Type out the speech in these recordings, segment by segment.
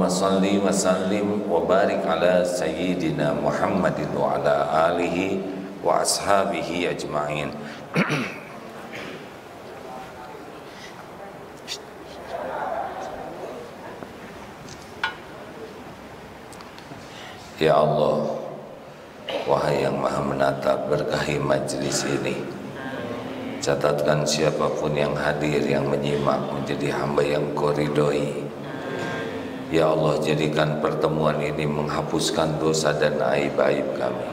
Allahumma salli wa sallim wa barik ala sayyidina Muhammadin wa ala alihi wa ashabihi ajma'in. Ya Allah, wahai yang maha menata, berkahi majlis ini. Catatkan siapapun yang hadir, yang menyimak, menjadi hamba yang Kau ridhoi. Ya Allah, jadikan pertemuan ini menghapuskan dosa dan aib-aib kami.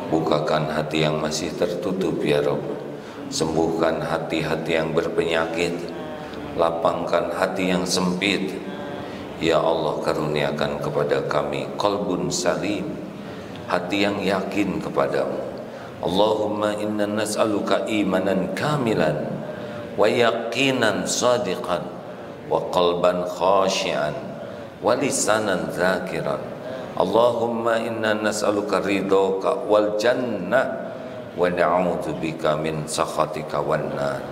Bukakan hati yang masih tertutup ya Rabb. Sembuhkan hati-hati yang berpenyakit. Lapangkan hati yang sempit. Ya Allah, karuniakan kepada kami qalbun salim, hati yang yakin kepadamu. Allahumma inna nas'aluka imanan kamilan wa yaqinan sadiqan wa qalban khashi'an wa lisanan zakiran. Allahumma inna nas'aluka ridhaka wal jannah wa na'udzubika min sakhatika wan nar.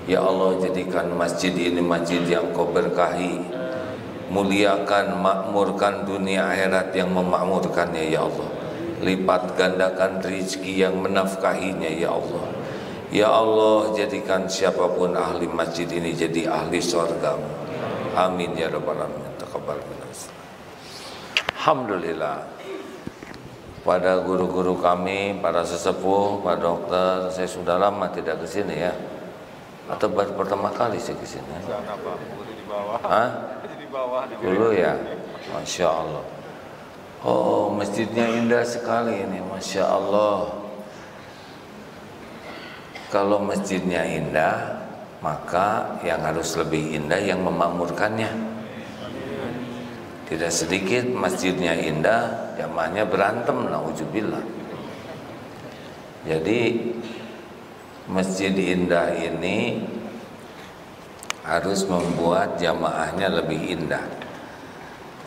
Ya Allah, jadikan masjid ini masjid yang Kau berkahi. Muliakan, makmurkan dunia akhirat yang memakmurkannya ya Allah. Lipat gandakan rezeki yang menafkahinya ya Allah. Ya Allah, jadikan siapapun ahli masjid ini jadi ahli surga-Mu. Amin ya rabbal alamin. Taqabbal minna. Alhamdulillah. Pada guru-guru kami, para sesepuh, Pak Dokter, saya sudah lama tidak ke sini ya. Atau baru pertama kali saya ke sini. Hah? Dulu ya, Masya Allah. Oh, masjidnya indah sekali ini, Masya Allah. Kalau masjidnya indah, maka yang harus lebih indah yang memakmurkannya. Tidak sedikit masjidnya indah, jamaahnya berantem, na'udzubillah. Jadi masjid indah ini harus membuat jamaahnya lebih indah.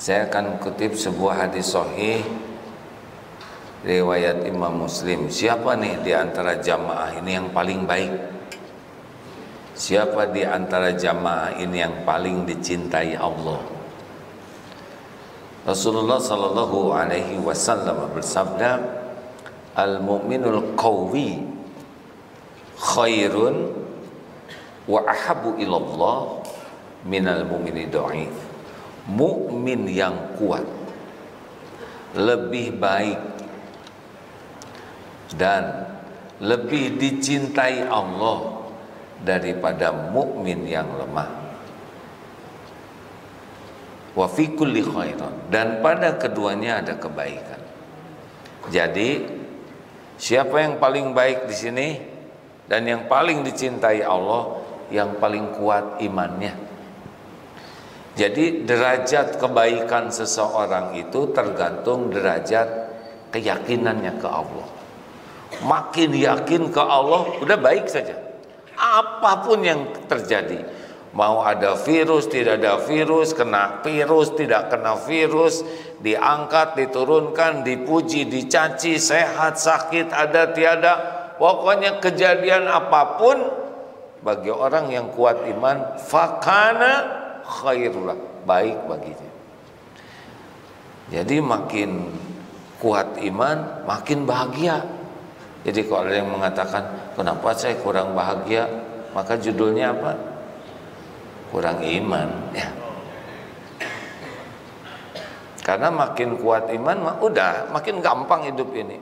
Saya akan kutip sebuah hadis sahih riwayat Imam Muslim. Siapa nih di antara jamaah ini yang paling baik? Siapa di antara jamaah ini yang paling dicintai Allah? Rasulullah sallallahu alaihi wasallam bersabda, "Al-mu'minul qawi khairun wa ahabu ilallah minal mu'mini dhaif." Mukmin yang kuat lebih baik dan lebih dicintai Allah daripada mukmin yang lemah. Wa fi kulli khairan, dan pada keduanya ada kebaikan. Jadi siapa yang paling baik di sini dan yang paling dicintai Allah? Yang paling kuat imannya. Jadi derajat kebaikan seseorang itu tergantung derajat keyakinannya ke Allah. Makin yakin ke Allah, udah baik saja. Apapun yang terjadi, mau ada virus, tidak ada virus, kena virus, tidak kena virus, diangkat, diturunkan, dipuji, dicaci, sehat, sakit, ada, tiada, pokoknya kejadian apapun, bagi orang yang kuat iman, fakana khairullah, baik baginya. Jadi makin kuat iman, makin bahagia. Jadi kalau ada yang mengatakan, kenapa saya kurang bahagia? Maka judulnya apa? Kurang iman ya. Karena makin kuat iman, udah makin gampang hidup ini.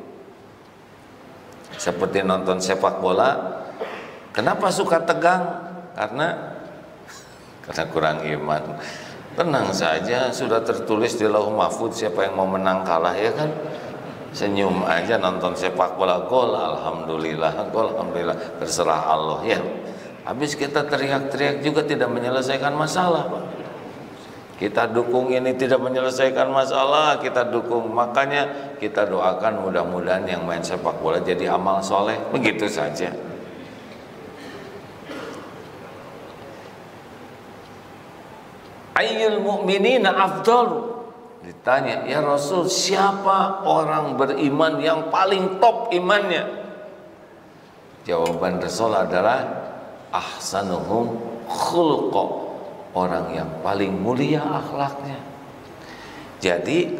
Seperti nonton sepak bola, kenapa suka tegang? Karena kurang iman. Tenang saja, sudah tertulis di Lauh Mahfuz siapa yang mau menang kalah, ya kan? Senyum aja nonton sepak bola, gol alhamdulillah, gol alhamdulillah, terserah Allah ya. Habis kita teriak-teriak juga tidak menyelesaikan masalah, Pak. Kita dukung ini tidak menyelesaikan masalah, kita dukung. Makanya kita doakan mudah-mudahan yang main sepak bola jadi amal soleh, begitu saja. Ayyul mu'minina afdalu. Ditanya, ya Rasul, siapa orang beriman yang paling top imannya? Jawaban Rasul adalah ahsanuhum khuluqa, orang yang paling mulia akhlaknya. Jadi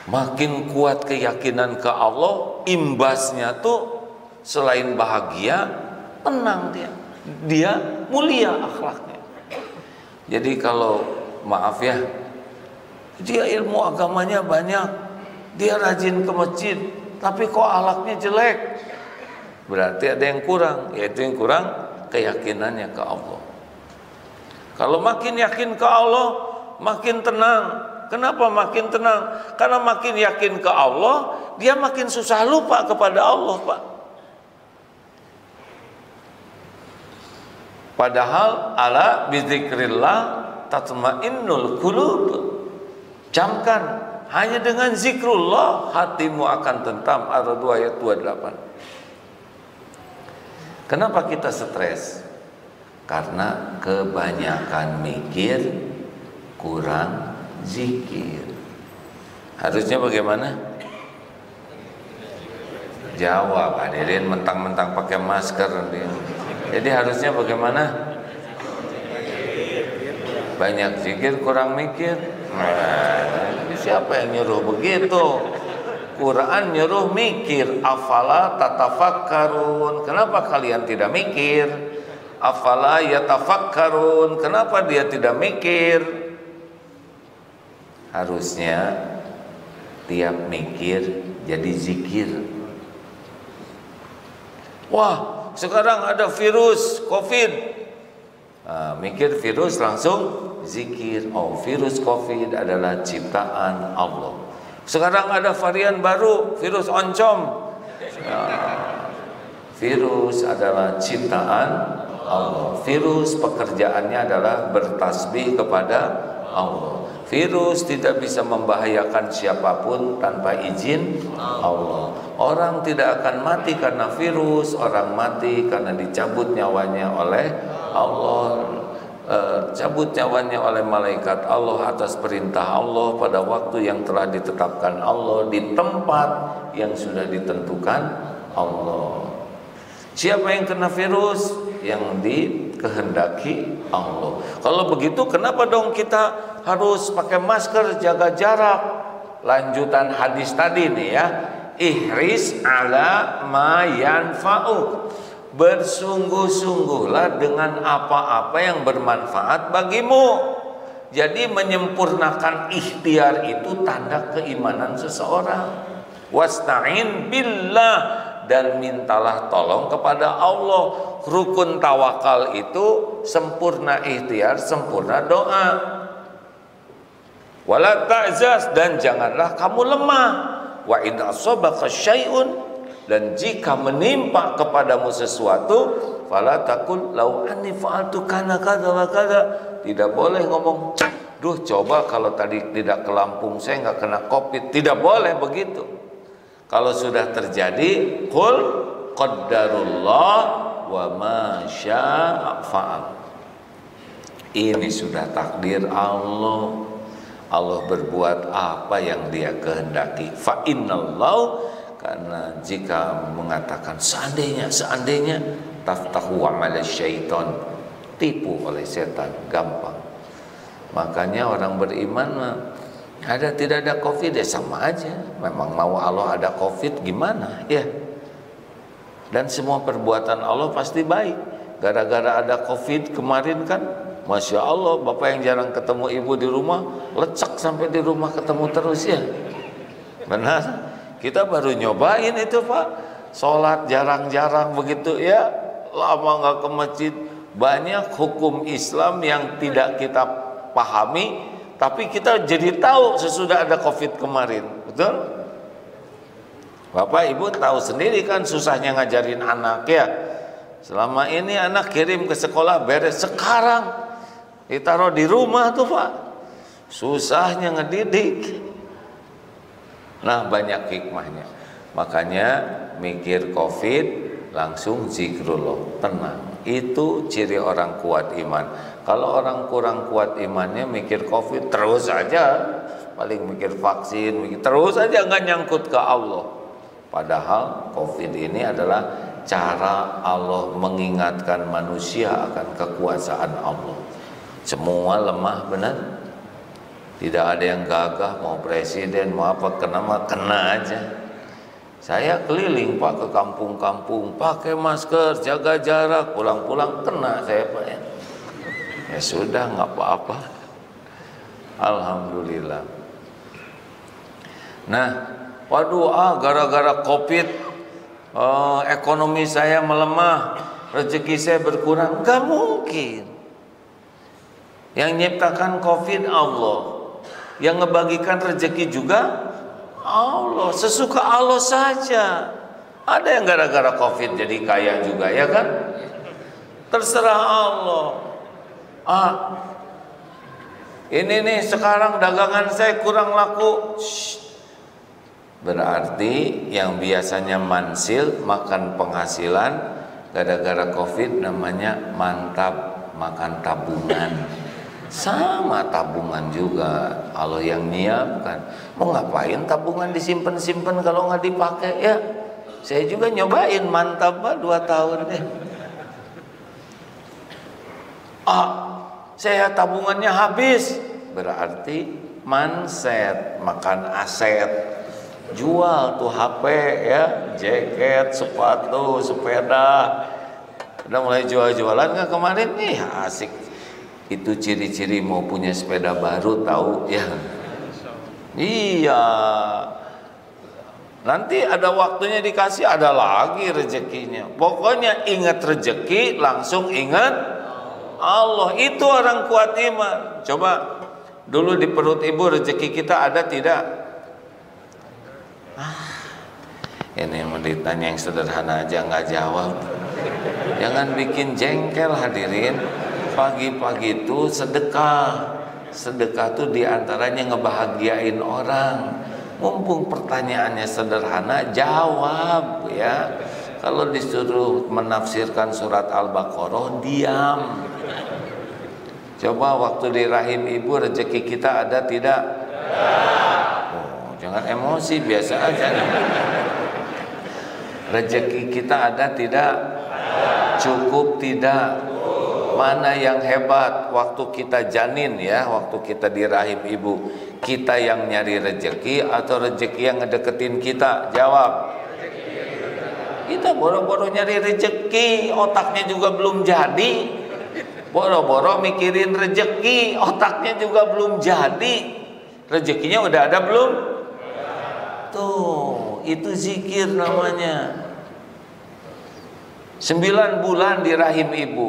makin kuat keyakinan ke Allah, imbasnya tuh selain bahagia, tenang dia mulia akhlaknya. Jadi kalau maaf ya, dia ilmu agamanya banyak, dia rajin ke masjid, tapi kok akhlaknya jelek, berarti ada yang kurang, yaitu yang kurang keyakinannya ke Allah. Kalau makin yakin ke Allah, makin tenang. Kenapa makin tenang? Karena makin yakin ke Allah, dia makin susah lupa kepada Allah, Pak. Padahal ala bizikrillah tatmainnul qulub. Camkan, hanya dengan zikrullah hatimu akan tentam. Ar-Ra'd ayat 28. Kenapa kita stres? Karena kebanyakan mikir, kurang zikir. Harusnya bagaimana? Jawab, hadirin mentang-mentang pakai masker. Jadi harusnya bagaimana? Banyak zikir, kurang mikir. Nah, siapa yang nyuruh begitu? Quran nyuruh mikir. Afala tatafakkarun. Kenapa kalian tidak mikir? Afala yatafakkarun. Kenapa dia tidak mikir? Harusnya tiap mikir jadi zikir. Wah, sekarang ada virus COVID. Nah, mikir virus langsung zikir. Oh, virus COVID adalah ciptaan Allah. Sekarang ada varian baru, virus oncom. Nah, virus adalah ciptaan Allah. Virus pekerjaannya adalah bertasbih kepada Allah. Virus tidak bisa membahayakan siapapun tanpa izin Allah. Orang tidak akan mati karena virus, orang mati karena dicabut nyawanya oleh Allah. Cabut nyawanya oleh malaikat Allah atas perintah Allah pada waktu yang telah ditetapkan Allah, di tempat yang sudah ditentukan Allah. Siapa yang kena virus? Yang dikehendaki Allah. Kalau begitu kenapa dong kita harus pakai masker, jaga jarak? Lanjutan hadis tadi nih ya, ihris ala ma yanfa'uk. Bersungguh-sungguhlah dengan apa-apa yang bermanfaat bagimu. Jadi menyempurnakan ikhtiar itu tanda keimanan seseorang. Wasta'in billah, dan mintalah tolong kepada Allah. Rukun tawakal itu sempurna ikhtiar, sempurna doa. Wala ta'zaz, dan janganlah kamu lemah. Wa in asabaka syai'un, dan jika menimpa kepadamu sesuatu, fala taqul law anni fa'altu kana kadza wa kadza. Tidak boleh ngomong, duh coba kalau tadi tidak ke Lampung saya nggak kena Covid. Tidak boleh begitu. Kalau sudah terjadi, qul qaddarullah wa ma syaa fa'al. Ini sudah takdir Allah. Allah berbuat apa yang Dia kehendaki. Fa innallahu, karena jika mengatakan seandainya taftahu amal syaitan, tipu oleh setan, gampang. Makanya orang beriman tidak ada Covid ya sama aja. Memang mau Allah ada Covid gimana ya? Dan semua perbuatan Allah pasti baik. Gara-gara ada Covid kemarin kan, Masya Allah, bapak yang jarang ketemu ibu di rumah, lecek sampai di rumah ketemu terus ya. Benar? Kita baru nyobain itu Pak. Sholat jarang-jarang begitu ya. Lama nggak ke masjid. Banyak hukum Islam yang tidak kita pahami, tapi kita jadi tahu sesudah ada Covid kemarin. Betul? Bapak ibu tahu sendiri kan susahnya ngajarin anak ya. Selama ini anak kirim ke sekolah beres, sekarang ditaruh di rumah tuh Pak. Susahnya ngedidik. Nah, banyak hikmahnya. Makanya mikir Covid langsung zikrullah, tenang. Itu ciri orang kuat iman. Kalau orang kurang kuat imannya mikir Covid terus aja, paling mikir vaksin, terus aja nggak nyangkut ke Allah. Padahal Covid ini adalah cara Allah mengingatkan manusia akan kekuasaan Allah. Semua lemah, benar? Tidak ada yang gagah mau presiden mau apa, kena aja. Saya keliling Pak ke kampung-kampung, pakai masker, jaga jarak, pulang-pulang kena saya Pak ya. Ya sudah, nggak apa-apa. Alhamdulillah. Nah, waduh, gara-gara COVID, ekonomi saya melemah, rezeki saya berkurang. Nggak mungkin. Yang nyiptakan COVID Allah, yang ngebagikan rezeki juga Allah. Sesuka Allah saja. Ada yang gara-gara COVID jadi kaya juga, ya kan? Terserah Allah. Ini nih sekarang dagangan saya kurang laku. Berarti yang biasanya mansil, makan penghasilan, gara-gara COVID namanya mantap, makan tabungan. Sama tabungan juga, Allah yang nyiapkan. Mau ngapain tabungan disimpan-simpan kalau nggak dipakai ya? Saya juga nyobain mantap Pak 2 tahun deh. Saya tabungannya habis, berarti manset, makan aset. Jual tuh HP ya, jaket, sepatu, sepeda. Udah mulai jual-jualan nggak kemarin nih? Asik. Itu ciri-ciri mau punya sepeda baru, tahu ya? Iya. Nanti ada waktunya dikasih, ada lagi rezekinya. Pokoknya ingat rezeki, langsung ingat Allah. Itu orang kuat iman. Coba dulu di perut ibu rezeki kita ada tidak? Ini mau ditanya yang sederhana aja nggak jawab. Jangan bikin jengkel hadirin. Pagi-pagi itu sedekah. Sedekah itu diantaranya ngebahagiain orang. Mumpung pertanyaannya sederhana, jawab ya. Kalau disuruh menafsirkan surat Al-Baqarah, diam. Coba waktu di rahim ibu rezeki kita ada tidak? Jangan emosi, biasa aja. Rezeki kita ada tidak? Cukup tidak? Mana yang hebat? Waktu kita janin ya, waktu kita di rahim ibu, kita yang nyari rezeki atau rezeki yang ngedeketin kita? Jawab. Kita boro-boro nyari rezeki, otaknya juga belum jadi. Boro-boro mikirin rezeki, otaknya juga belum jadi. Rezekinya udah ada belum? Tuh, itu zikir namanya. 9 bulan di rahim ibu,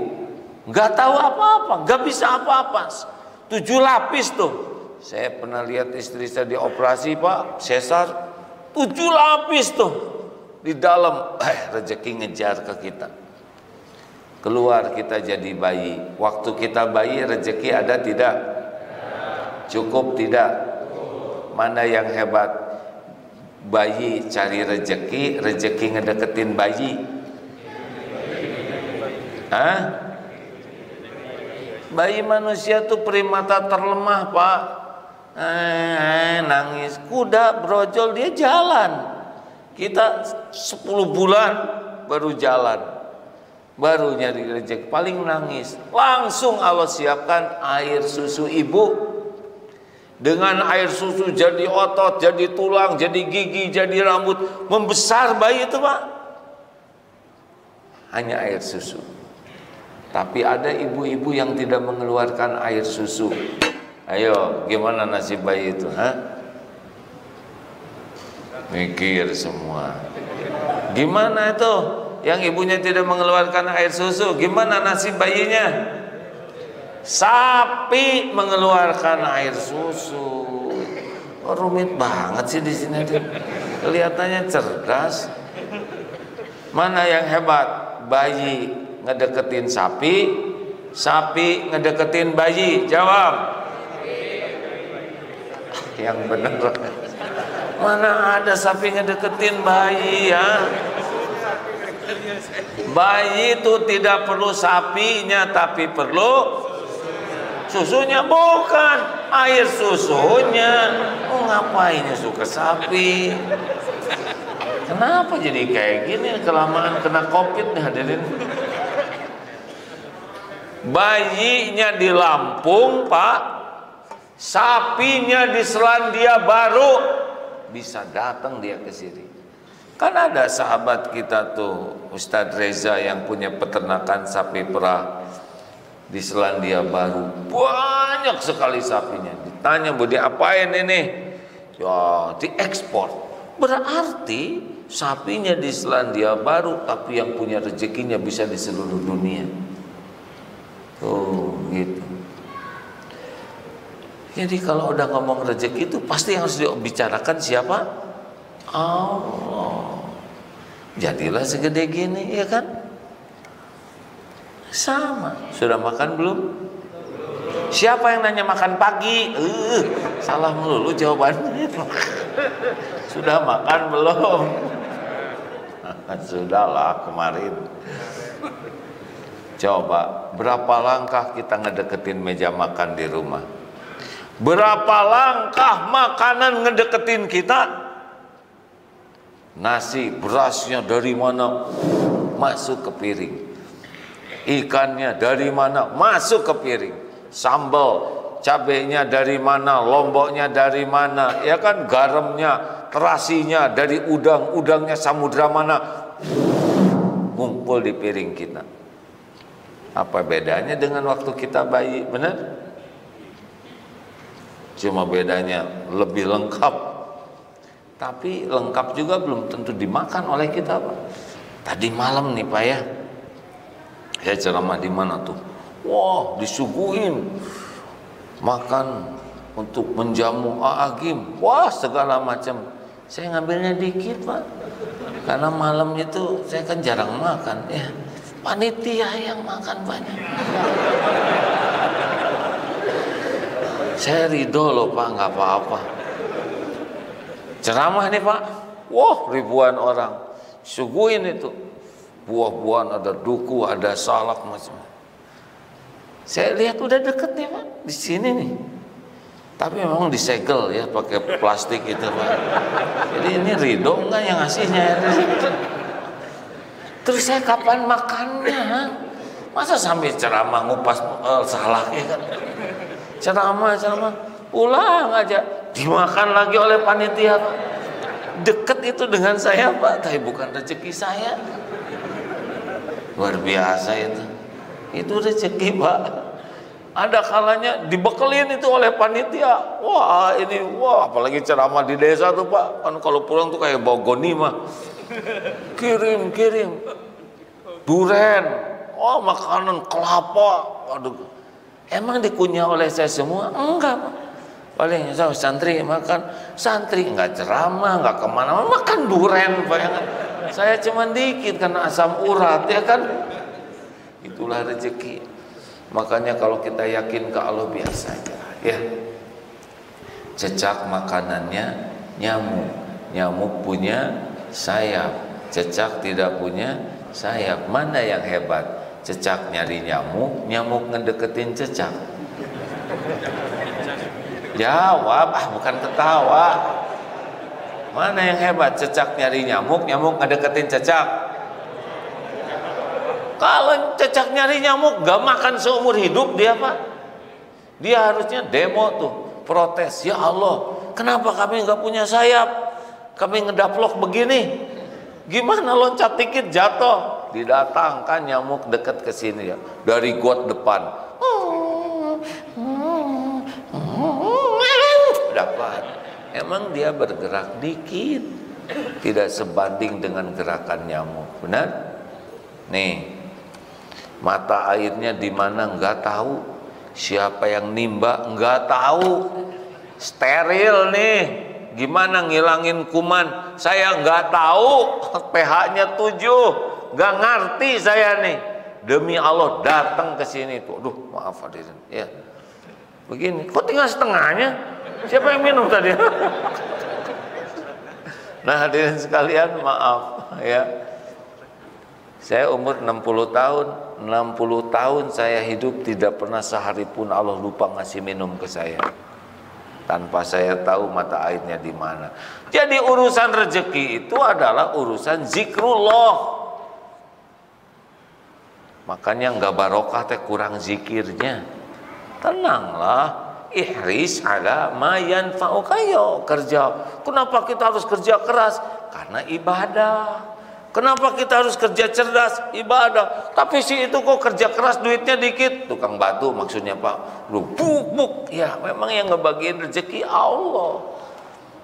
nggak tahu apa-apa, nggak bisa apa-apa. 7 lapis tuh. Saya pernah lihat istri saya dioperasi Pak, sesar, 7 lapis tuh di dalam. Rezeki ngejar ke kita. Keluar kita jadi bayi. Waktu kita bayi rezeki ada tidak? Cukup tidak? Mana yang hebat? Bayi cari rezeki, rezeki ngedeketin bayi. Bayi manusia tuh primata terlemah Pak. Nangis. Kuda brojol dia jalan. Kita 10 bulan baru jalan, baru nyari rezeki, paling nangis. Langsung Allah siapkan air susu ibu. Dengan air susu jadi otot, jadi tulang, jadi gigi, jadi rambut, membesar bayi itu Pak. Hanya air susu. Tapi ada ibu-ibu yang tidak mengeluarkan air susu. Ayo, gimana nasib bayi itu? Mikir semua. Gimana itu? Yang ibunya tidak mengeluarkan air susu, gimana nasib bayinya? Sapi mengeluarkan air susu. Oh, rumit banget sih di sini. Kelihatannya cerdas. Mana yang hebat? Bayi ngedeketin sapi, sapi ngedeketin bayi. Jawab. Yang benar. Mana ada sapi ngedeketin bayi ya? Bayi itu tidak perlu sapinya, tapi perlu susunya. Bukan air susunya. Oh, ngapain suka sapi? Kenapa jadi kayak gini? Kelamaan kena COVID nih hadirin. Bayinya di Lampung Pak, sapinya di Selandia Baru, bisa datang dia ke sini. Kan ada sahabat kita tuh, Ustadz Reza, yang punya peternakan sapi perah di Selandia Baru. Banyak sekali sapinya. Ditanya, "Bu, diapain ini?" Ya, diekspor. Berarti sapinya di Selandia Baru, tapi yang punya rezekinya bisa di seluruh dunia. Oh, gitu. Jadi kalau udah ngomong rezeki itu pasti yang harus dibicarakan siapa? Allah. Jadilah segede gini, ya kan? Sama. Sudah makan belum? Siapa yang nanya makan pagi? Salah melulu jawabannya. Sudah makan belum? Sudahlah kemarin. Coba berapa langkah kita ngedeketin meja makan di rumah? Berapa langkah makanan ngedeketin kita? Nasi, berasnya dari mana? Masuk ke piring. Ikannya dari mana? Masuk ke piring. Sambal, cabenya dari mana? Lomboknya dari mana? Ya kan, garamnya, terasinya dari udang, udangnya samudra mana? Ngumpul di piring kita. Apa bedanya dengan waktu kita bayi? Benar? Cuma bedanya lebih lengkap. Tapi lengkap juga belum tentu dimakan oleh kita, Pak. Tadi malam nih, Pak, ya. Saya ceramah di mana tuh? Wah, disuguhin makan untuk menjamu Agim. Wah, segala macam. Saya ngambilnya dikit, Pak. Karena malam itu saya kan jarang makan, ya. Panitia yang makan banyak. Saya ridho loh, Pak, nggak apa-apa. Ceramah nih, Pak. Wah, ribuan orang. Suguhin itu. Buah-buahan, ada duku, ada salak, macam. Saya lihat udah deket nih, Pak. Di sini nih. Tapi memang disegel ya, pakai plastik itu, Pak. Jadi ini ridho enggak yang ngasihnya ya? Terus saya kapan makannya? Masa sambil ceramah ngupas salak ya kan? Ceramah pulang aja dimakan lagi oleh panitia, Pak. Deket itu dengan saya, Pak, tapi bukan rezeki saya. Luar biasa itu rezeki, Pak. Ada kalanya dibekelin itu oleh panitia. Wah, apalagi ceramah di desa tuh, Pak. Kan kalau pulang tuh kayak bawa ghanimah. Kirim duren, makanan kelapa. Waduh, emang dikunyah oleh saya semua? Enggak, Pak. Paling santri makan, santri nggak ceramah, nggak kemana-mana, makan duren, Pak. Saya cuma dikit karena asam urat, ya kan? Itulah rezeki. Makanya kalau kita yakin ke Allah, biasa aja, ya. Cecak makanannya nyamuk, nyamuk punya sayap, cecak tidak punya sayap. Mana yang hebat? Cecak nyari nyamuk, nyamuk ngedeketin cecak. Jawab, bukan ketawa. Mana yang hebat? Cecak nyari nyamuk, nyamuk ngedeketin cecak. Kalau cecak nyari nyamuk gak makan seumur hidup dia, Pak. Dia harusnya demo tuh, protes. Ya Allah, kenapa kami gak punya sayap? Kami ngedaplok begini. Gimana loncat dikit jatuh? Didatangkan nyamuk dekat ke sini ya, dari got depan. Dapat. Emang dia bergerak dikit, tidak sebanding dengan gerakan nyamuk. Benar? Nih, mata airnya di mana nggak tahu, siapa yang nimba nggak tahu, steril nih, gimana ngilangin kuman saya nggak tahu, pH-nya 7, nggak ngerti saya nih. Demi Allah datang ke sini tuh, aduh maaf hadirin, ya begini, kok tinggal setengahnya? Siapa yang minum tadi? Nah hadirin sekalian, maaf ya. Saya umur 60 tahun, 60 tahun saya hidup tidak pernah sehari pun Allah lupa ngasih minum ke saya. Tanpa saya tahu mata airnya di mana. Jadi urusan rezeki itu adalah urusan zikrullah. Makanya nggak barokah teh kurang zikirnya. Tenanglah, Ihris ala ma yanfa'uka, kerja. Kenapa kita harus kerja keras? Karena ibadah. Kenapa kita harus kerja cerdas? Ibadah. Tapi si itu kok kerja keras duitnya dikit. Tukang batu maksudnya Pak. Lu buk. Ya memang yang ngebagiin rezeki Allah.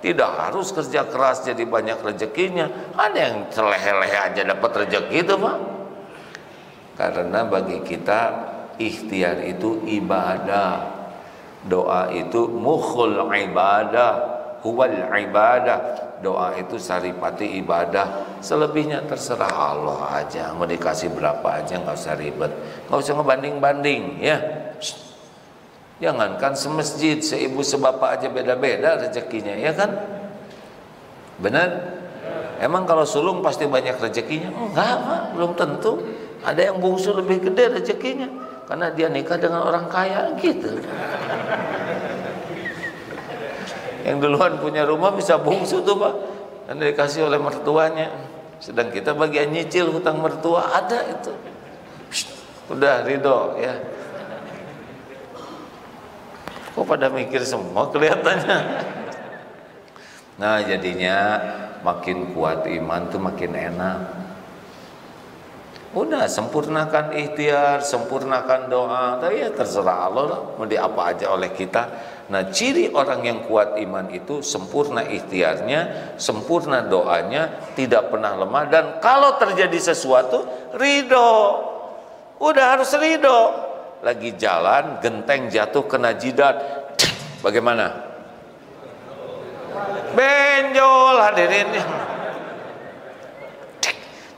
Tidak harus kerja keras jadi banyak rezekinya. Ada yang seleh-leh aja dapat rezeki itu Pak. Karena bagi kita ikhtiar itu ibadah. Doa itu mukhul ibadah, huwal ibadah. Doa itu saripati ibadah. Selebihnya terserah Allah aja. Mau dikasih berapa aja, nggak usah ribet, nggak usah ngebanding-banding ya. Jangankan semasjid, seibu sebapak aja beda-beda rezekinya ya kan. Benar? Emang kalau sulung pasti banyak rezekinya? Enggak Pak, belum tentu. Ada yang bungsu lebih gede rezekinya karena dia nikah dengan orang kaya gitu. Yang duluan punya rumah bisa bungsu tuh Pak, dan dikasih oleh mertuanya. Sedang kita bagian nyicil hutang mertua ada itu. Udah ridho ya. Kok pada mikir semua kelihatannya. Nah jadinya makin kuat iman tuh makin enak. Udah sempurnakan ikhtiar, sempurnakan doa. Tapi ya terserah Allah lah, mau di apa aja oleh kita. Nah ciri orang yang kuat iman itu sempurna ikhtiarnya, sempurna doanya, tidak pernah lemah. Dan kalau terjadi sesuatu ridho. Udah harus ridho. Lagi jalan genteng jatuh kena jidat, bagaimana? Benjol hadirin.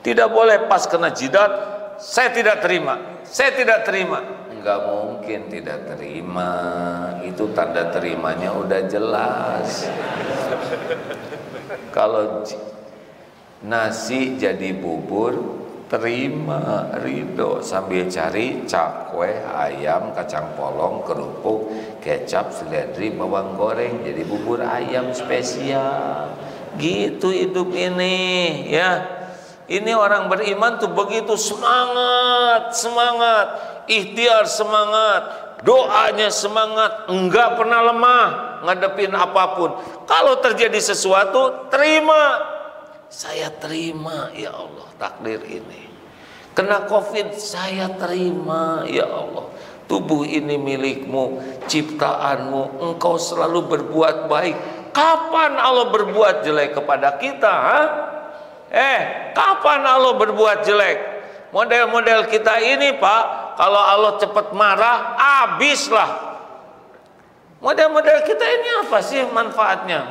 Tidak boleh pas kena jidat, saya tidak terima, saya tidak terima. Enggak mungkin tidak terima. Itu tanda terimanya udah jelas. Kalau nasi jadi bubur, terima, ridho, sambil cari cakwe, ayam, kacang polong, kerupuk, kecap, seledri, bawang goreng, jadi bubur ayam spesial. Gitu hidup ini ya. Ini orang beriman tuh begitu semangat, ikhtiar semangat, doanya semangat, enggak pernah lemah ngadepin apapun. Kalau terjadi sesuatu, terima. Saya terima ya Allah takdir ini. Kena COVID, saya terima ya Allah. Tubuh ini milikmu, ciptaanmu, engkau selalu berbuat baik. Kapan Allah berbuat jelek kepada kita? Ha? Kapan Allah berbuat jelek? Model-model kita ini Pak, kalau Allah cepat marah, habislah. Model-model kita ini apa sih manfaatnya?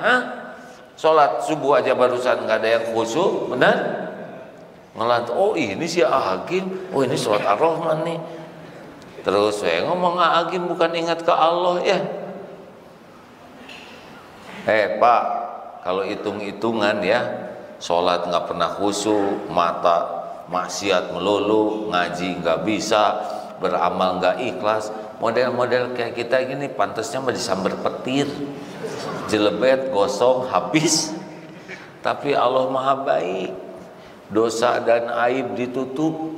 Sholat subuh aja barusan nggak ada yang khusyuk, benar? Ngelat, oh ini si Agim, oh ini sholat Ar-Rahman nih. Terus saya ngomong Agim bukan ingat ke Allah ya. Pak, kalau hitung-hitungan ya, sholat nggak pernah khusyuk, mata maksiat melulu, ngaji nggak bisa, beramal nggak ikhlas. Model-model kayak kita gini pantasnya mah disambar petir, jelebet, gosong, habis. Tapi Allah maha baik, dosa dan aib ditutup.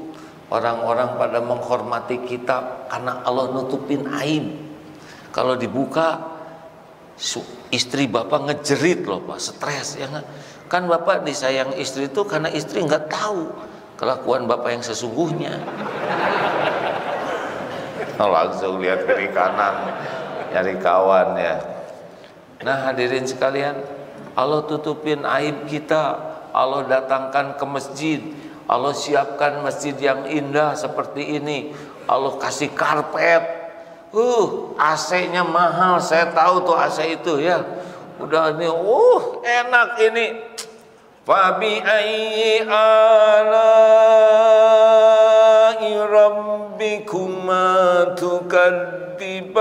Orang-orang pada menghormati kita karena Allah nutupin aib. Kalau dibuka, istri bapak ngejerit loh Pak, stres ya nggak? Kan bapak disayang istri itu karena istri nggak tahu kelakuan bapak yang sesungguhnya. Langsung lihat kiri kanan, nyari kawan ya. Nah hadirin sekalian, Allah tutupin aib kita, Allah datangkan ke masjid, Allah siapkan masjid yang indah seperti ini, Allah kasih karpet, AC-nya mahal, saya tahu tuh AC itu ya. Udah ini, enak ini. Fabi ayyi ala'i rabbikuma tukadziban.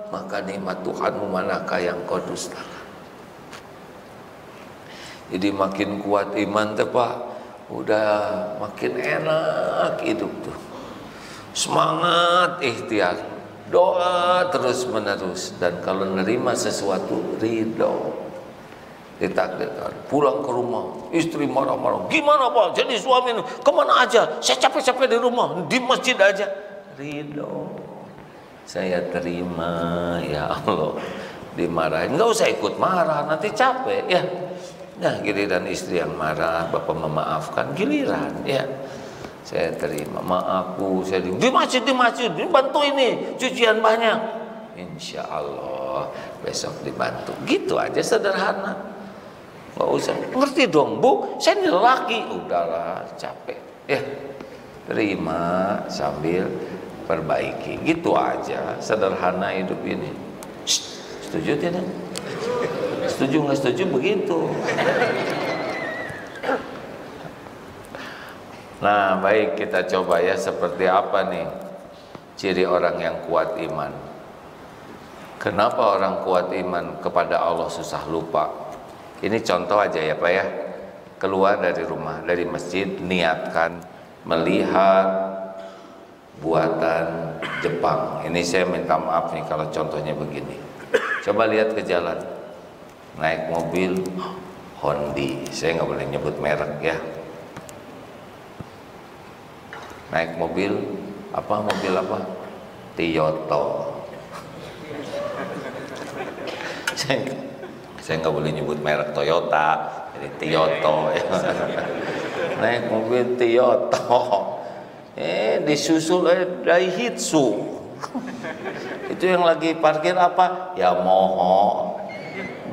Maka nikmat Tuhanmu manakah yang kau dustakan? Jadi makin kuat iman tuh Pak, udah makin enak hidup tuh. Semangat ikhtiar, doa terus menerus, dan kalau nerima sesuatu ridho. Ditakdirkan pulang ke rumah, istri marah-marah, gimana Pak jadi suami ini, kemana aja, saya capek-capek di rumah, di masjid aja. Ridho, Saya terima, ya Allah. Dimarahin, nggak usah ikut marah, nanti capek ya. Nah, giliran istri yang marah, bapak memaafkan, giliran ya. Saya terima, maafku, saya di masjid, dibantu ini, cucian banyak. Insya Allah besok dibantu, gitu aja sederhana. Nggak usah, ngerti dong bu, saya ini lelaki, udahlah capek ya. Terima sambil perbaiki, gitu aja sederhana hidup ini. Setuju tidak? Setuju nggak setuju begitu. Nah baik, kita coba ya seperti apa nih ciri orang yang kuat iman. Kenapa orang kuat iman kepada Allah susah lupa? Ini contoh aja ya Pak ya. Keluar dari rumah, dari masjid, niatkan melihat buatan Jepang. Ini saya minta maaf nih kalau contohnya begini. Coba lihat ke jalan, naik mobil Hondi, saya nggak boleh nyebut merek ya. Naik mobil apa? Toyota. Saya nggak boleh nyebut merek Toyota, jadi Toyota ya. Naik mobil Toyota, disusul Daihatsu. Itu yang lagi parkir apa? Yamaha.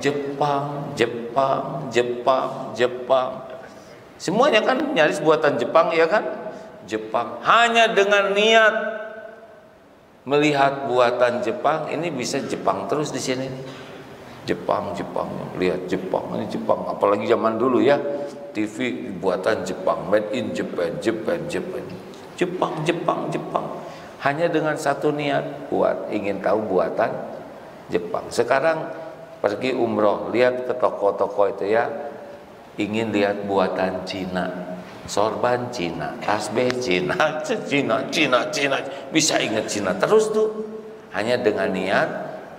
Jepang. Semuanya kan nyaris buatan Jepang ya kan? Jepang. Hanya dengan niat melihat buatan Jepang, ini bisa Jepang terus di sini. Jepang, lihat Jepang, ini Jepang. Apalagi zaman dulu ya, TV buatan Jepang, made in Japan. Jepang. Hanya dengan satu niat, ingin tahu buatan Jepang. Sekarang pergi umroh, lihat ke toko-toko itu ya, ingin lihat buatan Cina, sorban Cina, tasbih Cina, bisa ingat Cina terus tuh. Hanya dengan niat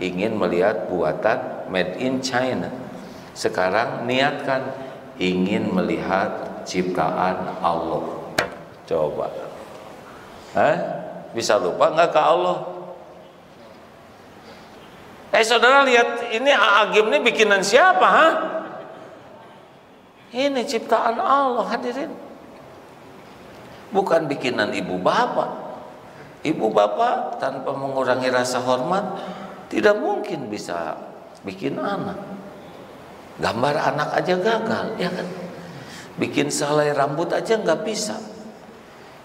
ingin melihat buatan made in China. Sekarang niatkan ingin melihat ciptaan Allah. Coba, bisa lupa nggak ke Allah? Saudara lihat ini Agim ini bikinan siapa? Ini ciptaan Allah hadirin. Bukan bikinan ibu bapak. Ibu bapak tanpa mengurangi rasa hormat tidak mungkin bisa bikin anak. Gambar anak aja gagal, ya kan? Bikin selai rambut aja nggak bisa.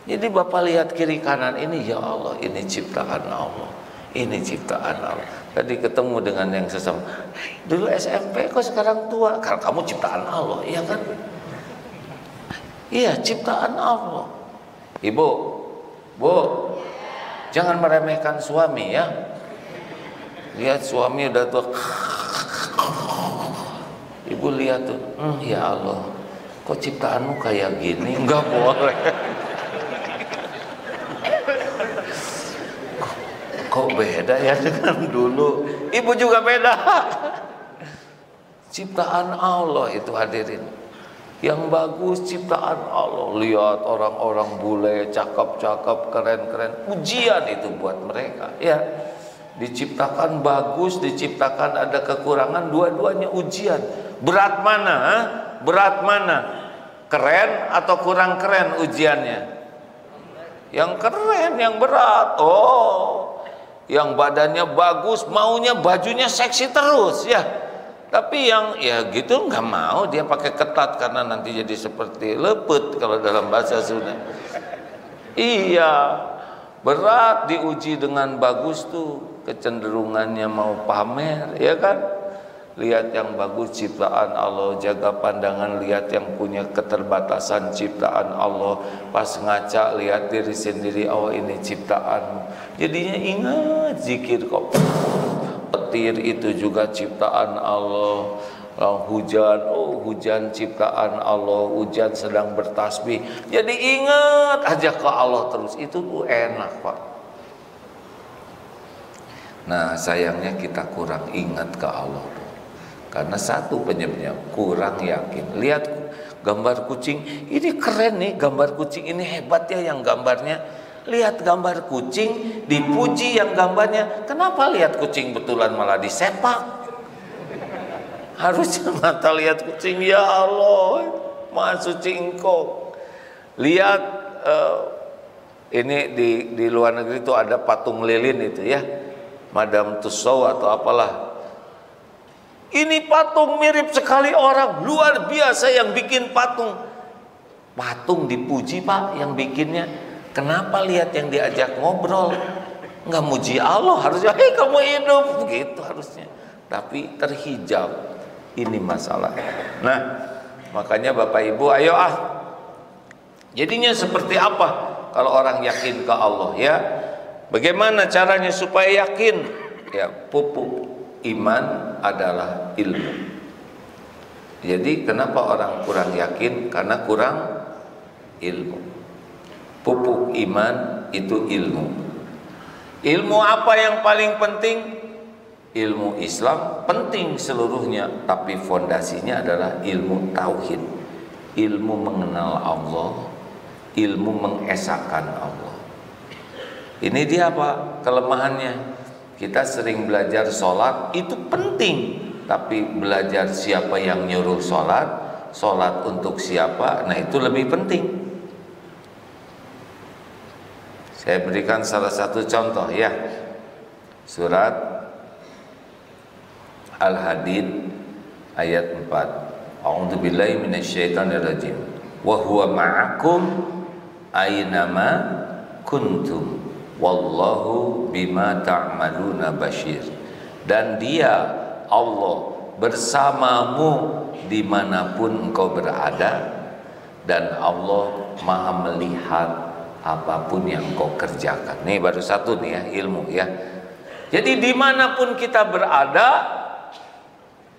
Jadi bapak lihat kiri kanan ini, ya Allah, ini ciptaan Allah. Ini ciptaan Allah. Tadi ketemu dengan yang sesama, dulu SMP kok sekarang tua? Karena kamu ciptaan Allah, iya kan? Iya, ciptaan Allah. Ibu, Bu, jangan meremehkan suami ya. Lihat suami udah tua, ibu lihat tuh, ya Allah, kok ciptaanmu kayak gini? Enggak boleh. Kok beda ya dengan dulu? Ibu juga beda. Ciptaan Allah itu hadirin. Yang bagus ciptaan Allah. Lihat orang-orang bule, cakep-cakep, keren-keren. Ujian itu buat mereka. Ya, diciptakan bagus, diciptakan ada kekurangan. Dua-duanya ujian. Berat mana? Berat mana? Keren atau kurang keren ujiannya? Yang keren, yang berat. Oh. Yang badannya bagus, maunya bajunya seksi terus ya. Tapi yang ya gitu nggak mau, dia pakai ketat karena nanti jadi seperti lepet kalau dalam bahasa Sunda. Iya, berat diuji dengan bagus tuh, kecenderungannya mau pamer, ya kan? Lihat yang bagus ciptaan Allah, jaga pandangan, lihat yang punya keterbatasan ciptaan Allah. Pas ngaca lihat diri sendiri, oh ini ciptaanmu. Jadinya ingat zikir kok. Petir itu juga ciptaan Allah. Hujan, oh hujan ciptaan Allah. Hujan sedang bertasbih. Jadi ingat aja ke Allah terus. Itu tuh enak Pak. Nah sayangnya kita kurang ingat ke Allah. Karena satu penyebabnya kurang yakin. Lihat gambar kucing, ini keren nih gambar kucing, ini hebat ya yang gambarnya. Lihat gambar kucing, dipuji yang gambarnya. Kenapa lihat kucing betulan malah disepak? Harusnya mata lihat kucing, ya Allah, Maha Suci Engkau. Lihat ini di luar negeri itu ada patung lilin itu ya, Madame Tussauds atau apalah. Ini patung mirip sekali orang, luar biasa yang bikin patung. Patung dipuji Pak yang bikinnya. Kenapa lihat yang diajak ngobrol? Nggak muji Allah, harusnya hei kamu hidup, begitu harusnya. Tapi terhijab, ini masalah. Nah, makanya Bapak Ibu, ayo jadinya seperti apa kalau orang yakin ke Allah ya? Bagaimana caranya supaya yakin? Ya, pupuk iman adalah ilmu. Jadi kenapa orang kurang yakin? Karena kurang ilmu. Pupuk iman itu ilmu. Ilmu apa yang paling penting? Ilmu Islam penting seluruhnya, tapi fondasinya adalah ilmu tauhid, ilmu mengenal Allah, ilmu mengesahkan Allah. Ini dia apa kelemahannya? Kita sering belajar sholat, itu penting, tapi belajar siapa yang nyuruh sholat, sholat untuk siapa, nah itu lebih penting. Saya berikan salah satu contoh ya. Surat Al-Hadid ayat 4. A'udzubillahi minasyaitonirrajim. Wa huwa ma'akum aynama kuntum wallahu bima ta'maluna basyir. Dan dia Allah bersamamu dimanapun engkau berada, dan Allah Maha melihat apapun yang kau kerjakan. Nih baru satu nih ya, ilmu ya. Jadi dimanapun kita berada,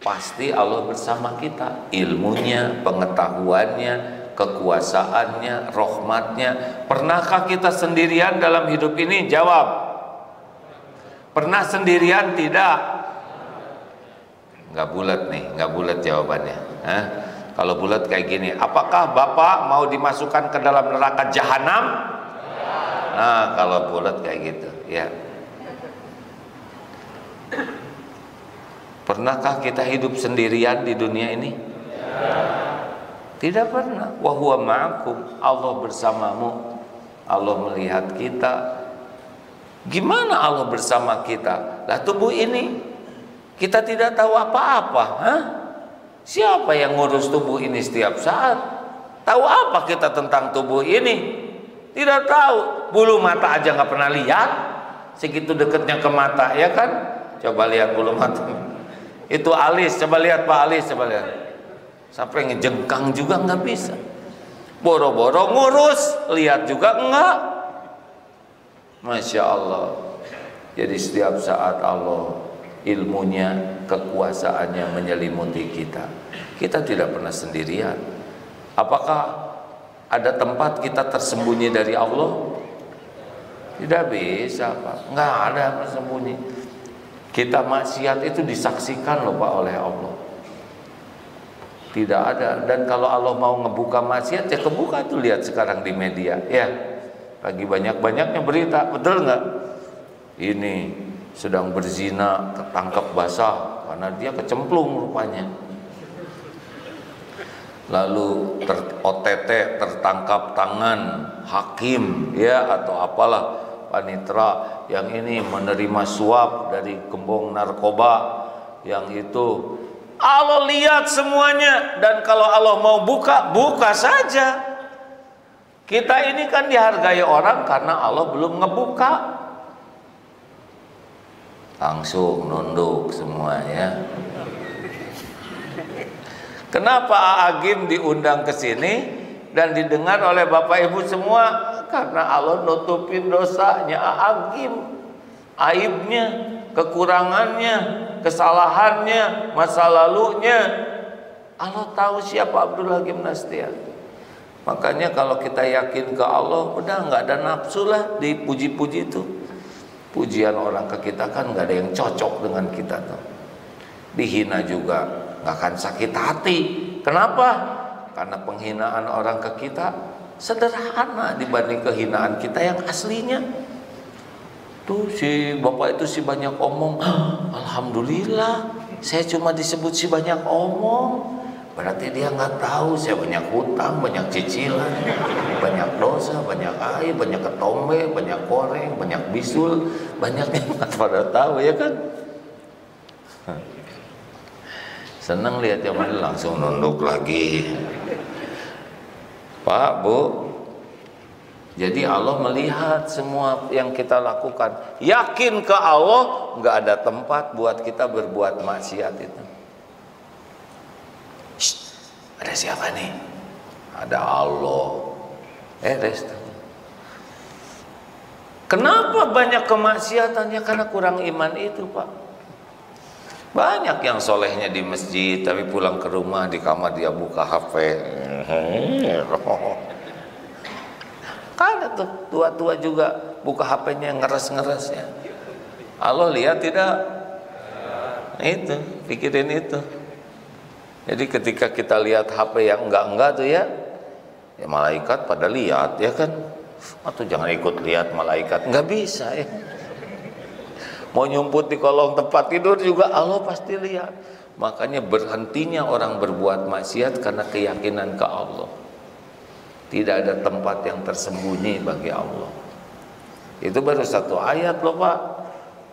pasti Allah bersama kita. Ilmunya, pengetahuannya, kekuasaannya, rahmatnya. Pernahkah kita sendirian dalam hidup ini? Jawab. Pernah sendirian? Tidak. Nggak bulat nih, nggak bulat jawabannya. Kalau bulat kayak gini, apakah Bapak mau dimasukkan ke dalam neraka jahanam? Nah, kalau bulat kayak gitu, ya. Pernahkah kita hidup sendirian di dunia ini? Tidak pernah. Wa huwa ma'akum, Allah bersamamu. Allah melihat kita. Gimana Allah bersama kita? Lah tubuh ini kita tidak tahu apa-apa, Siapa yang ngurus tubuh ini setiap saat? Tahu apa kita tentang tubuh ini? Tidak tahu. Bulu mata aja nggak pernah lihat. Segitu dekatnya ke mata, ya kan? Coba lihat bulu mata. Itu alis, coba lihat Pak alis, coba lihat. Sampai ngejengkang juga nggak bisa. Boro-boro ngurus, lihat juga enggak. Masya Allah. Jadi setiap saat Allah ilmunya, kekuasaannya menyelimuti kita. Kita tidak pernah sendirian. Apakah ada tempat kita tersembunyi dari Allah? Tidak bisa Pak, nggak ada tersembunyi. Kita maksiat itu disaksikan loh Pak oleh Allah. Tidak ada. Dan kalau Allah mau ngebuka maksiat, ya kebuka tuh, lihat sekarang di media ya. Lagi banyak-banyaknya berita, betul nggak? Ini sedang berzina, ketangkap basah karena dia kecemplung rupanya. Lalu OTT, tertangkap tangan hakim ya atau apalah panitera yang ini menerima suap dari gembong narkoba, yang itu Allah lihat semuanya. Dan kalau Allah mau buka, buka saja. Kita ini kan dihargai orang karena Allah belum ngebuka. Langsung nunduk semua ya. Kenapa Agim diundang ke sini dan didengar oleh Bapak Ibu semua? Karena Allah nutupin dosanya Agim, aibnya, kekurangannya, kesalahannya, masa lalunya. Allah tahu siapa Abdul Hakim Nastian. Makanya kalau kita yakin ke Allah, udah nggak ada nafsu lah dipuji-puji itu. Pujian orang ke kita kan nggak ada yang cocok dengan kita tuh. Dihina juga nggak akan sakit hati. Kenapa? Karena penghinaan orang ke kita sederhana dibanding kehinaan kita yang aslinya. Tuh si bapak itu si banyak omong. Alhamdulillah, saya cuma disebut si banyak omong. Berarti dia nggak tahu saya banyak hutang, banyak cicilan, banyak dosa, banyak air, banyak ketombe, banyak goreng, banyak bisul, banyak yang nggak pada tahu, ya kan? Senang lihat yang mana langsung nunduk lagi. Pak, Bu, jadi Allah melihat semua yang kita lakukan. Yakin ke Allah, nggak ada tempat buat kita berbuat maksiat itu. Shh, ada siapa nih? Ada Allah. Rest. Kenapa banyak kemaksiatannya? Karena kurang iman itu, Pak. Banyak yang solehnya di masjid, tapi pulang ke rumah di kamar dia buka HP. Kan tuh tua-tua juga buka HP-nya ngeres-ngeres ya. Allah lihat tidak? Itu, pikirin itu. Jadi ketika kita lihat HP yang enggak tuh ya malaikat pada lihat ya kan. Atau jangan ikut lihat malaikat, nggak bisa ya. Mau nyumput di kolong tempat tidur juga Allah pasti lihat. Makanya berhentinya orang berbuat maksiat karena keyakinan ke Allah. Tidak ada tempat yang tersembunyi bagi Allah. Itu baru satu ayat loh Pak.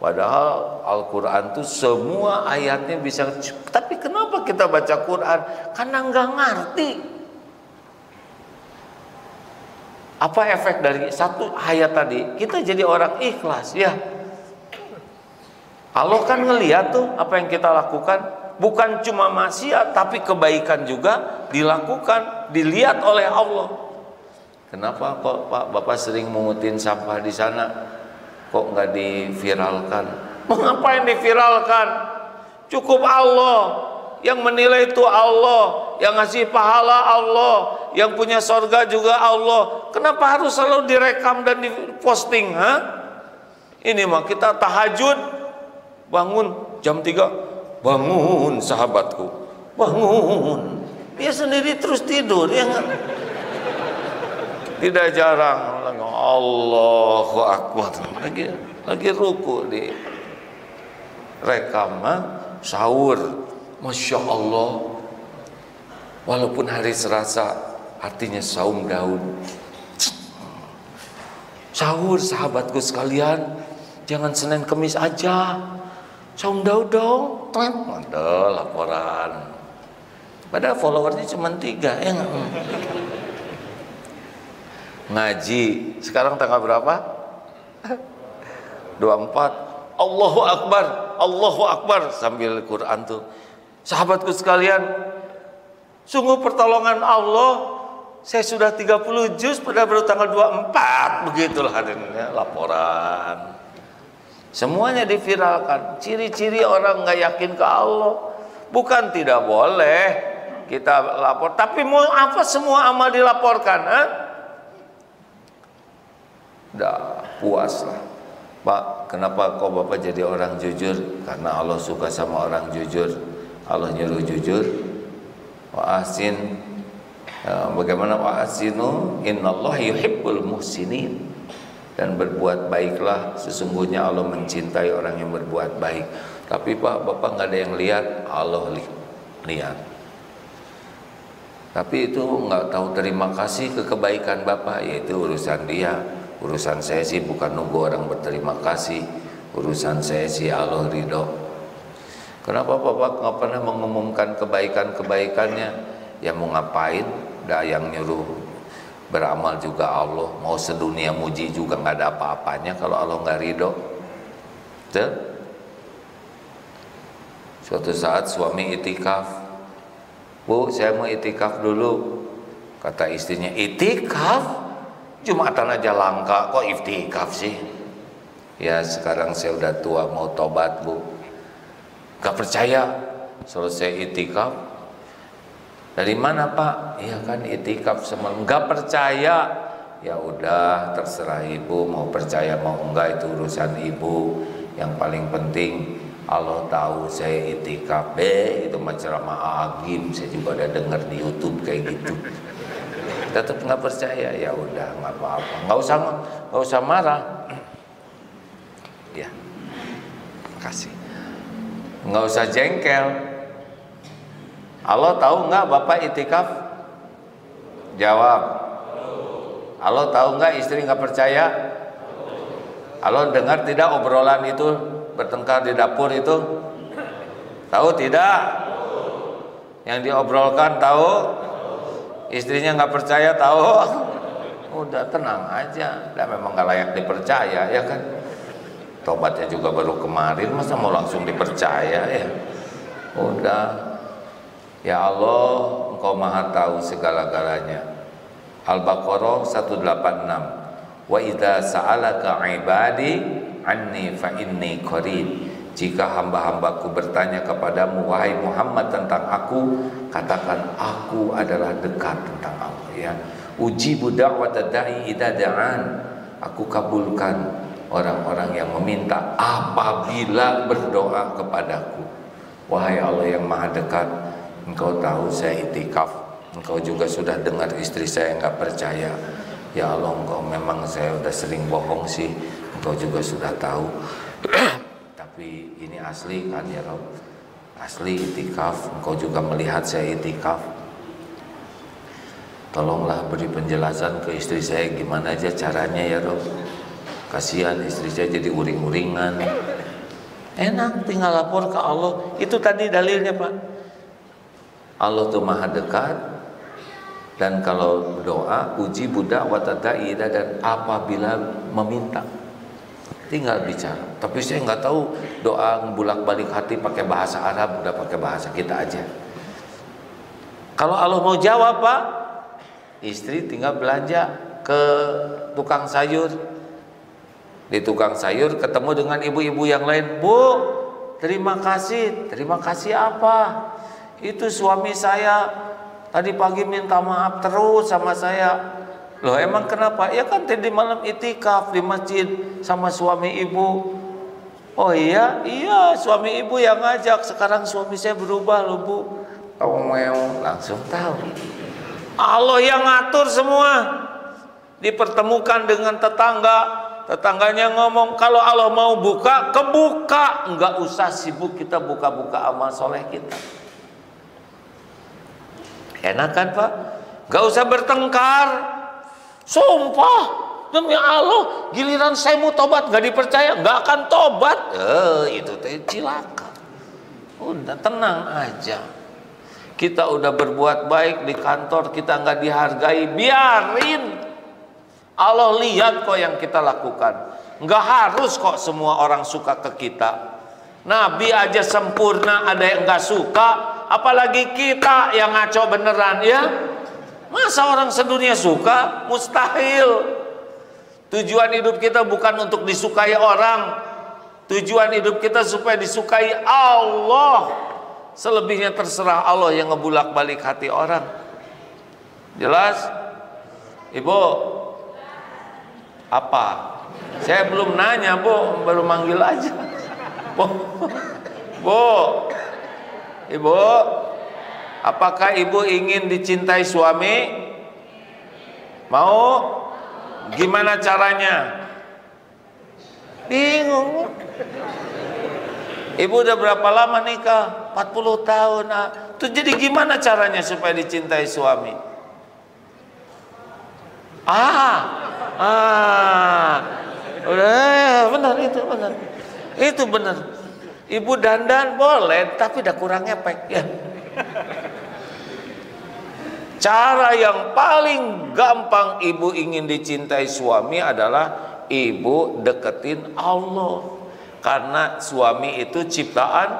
Padahal Al-Quran tuh semua ayatnya bisa. Tapi kenapa kita baca Quran? Karena nggak ngerti. Apa efek dari satu ayat tadi? Kita jadi orang ikhlas ya. Allah kan ngelihat tuh apa yang kita lakukan. Bukan cuma maksiat, tapi kebaikan juga dilakukan, dilihat oleh Allah. Kenapa kok Pak Bapak sering mengutin sampah di sana? Kok nggak diviralkan? Mau ngapain diviralkan? Cukup Allah. Yang menilai itu Allah, yang ngasih pahala Allah, yang punya sorga juga Allah. Kenapa harus selalu direkam dan diposting? Ini mah kita tahajud, bangun jam 3, bangun sahabatku, bangun. Dia sendiri terus tidur, ya nggak? Tidak jarang Allahu Akbar lagi ruku di rekam, sahur. Masya Allah, walaupun hari Selasa artinya saum daun. Sahur sahabatku sekalian, jangan Senin Kemis aja, saum daun dong. Ada laporan. Padahal followernya cuma 3 ya. Ngaji sekarang tanggal berapa? 24. Allahu Akbar, Allahu Akbar sambil Quran tuh. Sahabatku sekalian, sungguh pertolongan Allah. Saya sudah 30 juz pada baru tanggal 24. Begitulah hadirnya laporan. Semuanya diviralkan. Ciri-ciri orang nggak yakin ke Allah. Bukan tidak boleh kita lapor, tapi mau apa semua amal dilaporkan? Dah puas lah. Pak, kenapa kok Bapak jadi orang jujur? Karena Allah suka sama orang jujur. Allah nyuruh jujur. Wa ahsin. Bagaimana wa ahsinu? Innallaha yuhibbul muhsinin. Dan berbuat baiklah, sesungguhnya Allah mencintai orang yang berbuat baik. Tapi Pak, Bapak nggak ada yang lihat, Allah lihat. Tapi itu nggak tahu terima kasih ke kebaikan Bapak, yaitu urusan dia. Urusan saya sih bukan nunggu orang berterima kasih. Urusan saya sih Allah ridho. Kenapa Bapak nggak pernah mengumumkan kebaikan-kebaikannya? Ya mau ngapain? Dah yang nyuruh beramal juga Allah. Mau sedunia muji juga nggak ada apa-apanya kalau Allah nggak ridho. Tuh. Suatu saat suami itikaf. Bu, saya mau itikaf dulu. Kata istrinya, itikaf? Jumatan aja langka, kok itikaf sih? Ya sekarang saya udah tua, mau tobat Bu. Gak percaya selesai itikaf. Dari mana Pak? Iya kan itikaf semalam. Gak percaya. Ya udah terserah ibu, mau percaya mau enggak itu urusan ibu. Yang paling penting Allah tahu saya itikaf. Itu ceramah Agim, saya juga ada dengar di YouTube kayak gitu. tetap nggak percaya, ya udah nggak apa-apa, nggak usah marah. Ya, kasih. Nggak usah jengkel. Allah tahu nggak Bapak itikaf? Jawab. Allah tahu nggak istri nggak percaya? Allah dengar tidak obrolan itu bertengkar di dapur itu? Tahu tidak? Yang diobrolkan tahu? Istrinya nggak percaya tahu? Udah tenang aja. Lah memang nggak layak dipercaya ya kan? Tobatnya juga baru kemarin, masa mau langsung dipercaya ya? Udah. Ya Allah, Engkau Maha tahu segala-galanya. Al-Baqarah 186. Wa idza sa'alaka 'ibadi anni fa inni qarib. Jika hamba-hambaku bertanya kepadamu wahai Muhammad tentang aku, katakan aku adalah dekat tentang Allah ya. Ujibu da'wata da'i idza da'an. Aku kabulkan orang-orang yang meminta apabila berdoa kepadaku. Wahai Allah yang Maha dekat, Engkau tahu saya itikaf, Engkau juga sudah dengar istri saya nggak percaya. Ya Allah, Engkau memang saya udah sering bohong sih, Engkau juga sudah tahu. Tapi ini asli kan ya Rob, asli itikaf, Engkau juga melihat saya itikaf. Tolonglah beri penjelasan ke istri saya gimana aja caranya ya Rob. Kasihan istri saya jadi uring-uringan. Enak tinggal lapor ke Allah. Itu tadi dalilnya Pak. Allah tuh Maha dekat, dan kalau doa uji budak watadai, dan apabila meminta tinggal bicara. Tapi saya nggak tahu doa bolak-balik hati pakai bahasa Arab, udah pakai bahasa kita aja. Kalau Allah mau jawab Pak, istri tinggal belanja ke tukang sayur. Di tukang sayur ketemu dengan ibu-ibu yang lain. Bu, terima kasih. Terima kasih apa? Itu suami saya tadi pagi minta maaf terus sama saya. Loh emang kenapa? Ya kan tadi malam itikaf di masjid sama suami ibu. Oh iya, iya suami ibu yang ngajak. Sekarang suami saya berubah loh Bu. Langsung tahu. Allah yang ngatur semua. Dipertemukan dengan tetangga. Tetangganya ngomong, kalau Allah mau buka, kebuka. Enggak usah sibuk kita buka-buka amal soleh kita. Enak kan Pak? Gak usah bertengkar. Sumpah demi Allah, giliran saya mau tobat gak dipercaya, gak akan tobat. Itu cilaka. Udah tenang aja. Kita udah berbuat baik di kantor, kita gak dihargai, biarin. Allah lihat kok yang kita lakukan. Gak harus kok semua orang suka ke kita. Nabi aja sempurna, ada yang gak suka. Apalagi kita yang ngaco beneran ya. Masa orang sedunia suka? Mustahil. Tujuan hidup kita bukan untuk disukai orang. Tujuan hidup kita supaya disukai Allah. Selebihnya terserah Allah yang ngebulak-balik hati orang. Jelas? Ibu, apa? Saya belum nanya Bu, baru manggil aja. Bu, Ibu, apakah ibu ingin dicintai suami? Mau? Gimana caranya? Bingung. Ibu udah berapa lama nikah? 40 tahun. Tuh jadi gimana caranya supaya dicintai suami? Udah benar itu benar. Itu benar. Ibu dandan boleh, tapi udah kurang ngepek ya. Cara yang paling gampang ibu ingin dicintai suami adalah ibu deketin Allah. Karena suami itu ciptaan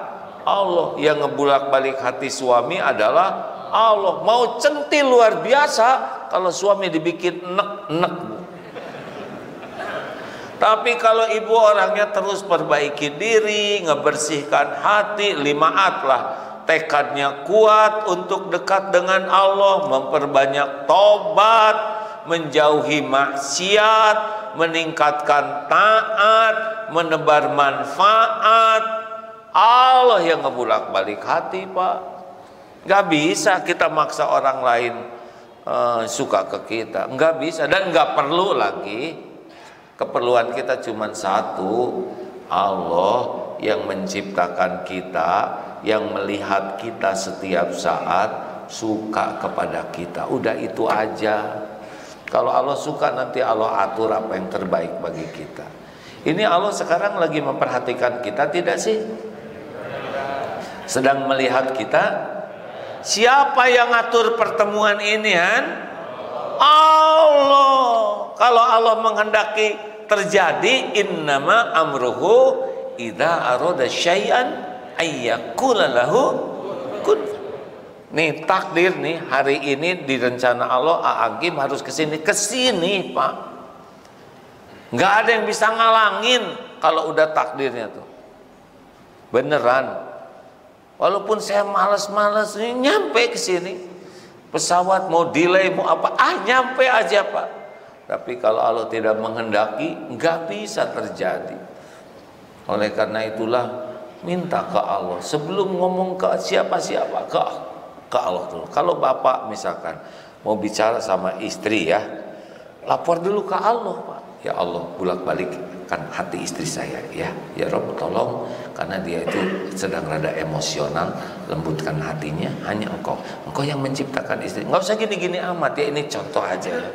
Allah. Yang ngebulak-balik hati suami adalah Allah. Mau centil luar biasa kalau suami dibikin nek-nek. Tapi kalau ibu orangnya terus perbaiki diri, ngebersihkan hati, 5 lah. Tekadnya kuat untuk dekat dengan Allah, memperbanyak tobat, menjauhi maksiat, meningkatkan taat, menebar manfaat. Allah yang ngebulak-balik hati Pak. Gak bisa kita maksa orang lain. suka ke kita. Enggak bisa dan enggak perlu lagi. Keperluan kita cuma satu, Allah yang menciptakan kita, yang melihat kita setiap saat, suka kepada kita. Udah itu aja. Kalau Allah suka, nanti Allah atur apa yang terbaik bagi kita. Ini Allah sekarang lagi memperhatikan kita tidak sih? Sedang melihat kita. Siapa yang atur pertemuan ini, Han? Allah. Kalau Allah menghendaki terjadi, innama amruhu idza arada syai'an ayyaqula lahu kun. Nih takdir nih, hari ini direncana Allah Agim harus kesini Pak. Nggak ada yang bisa ngalangin kalau udah takdirnya tuh. Beneran. Walaupun saya malas-malas nyampe ke sini, pesawat mau delay mau apa, nyampe aja Pak. Tapi kalau Allah tidak menghendaki, nggak bisa terjadi. Oleh karena itulah minta ke Allah sebelum ngomong ke siapa-siapa, ke Allah dulu. Kalau bapak misalkan mau bicara sama istri ya, lapor dulu ke Allah Pak. Ya Allah, bolak-balikkan hati istri saya ya. Ya Rob, tolong, karena dia itu sedang rada emosional, lembutkan hatinya. Hanya Engkau yang menciptakan istri. Nggak usah gini-gini amat ya, ini contoh aja ya.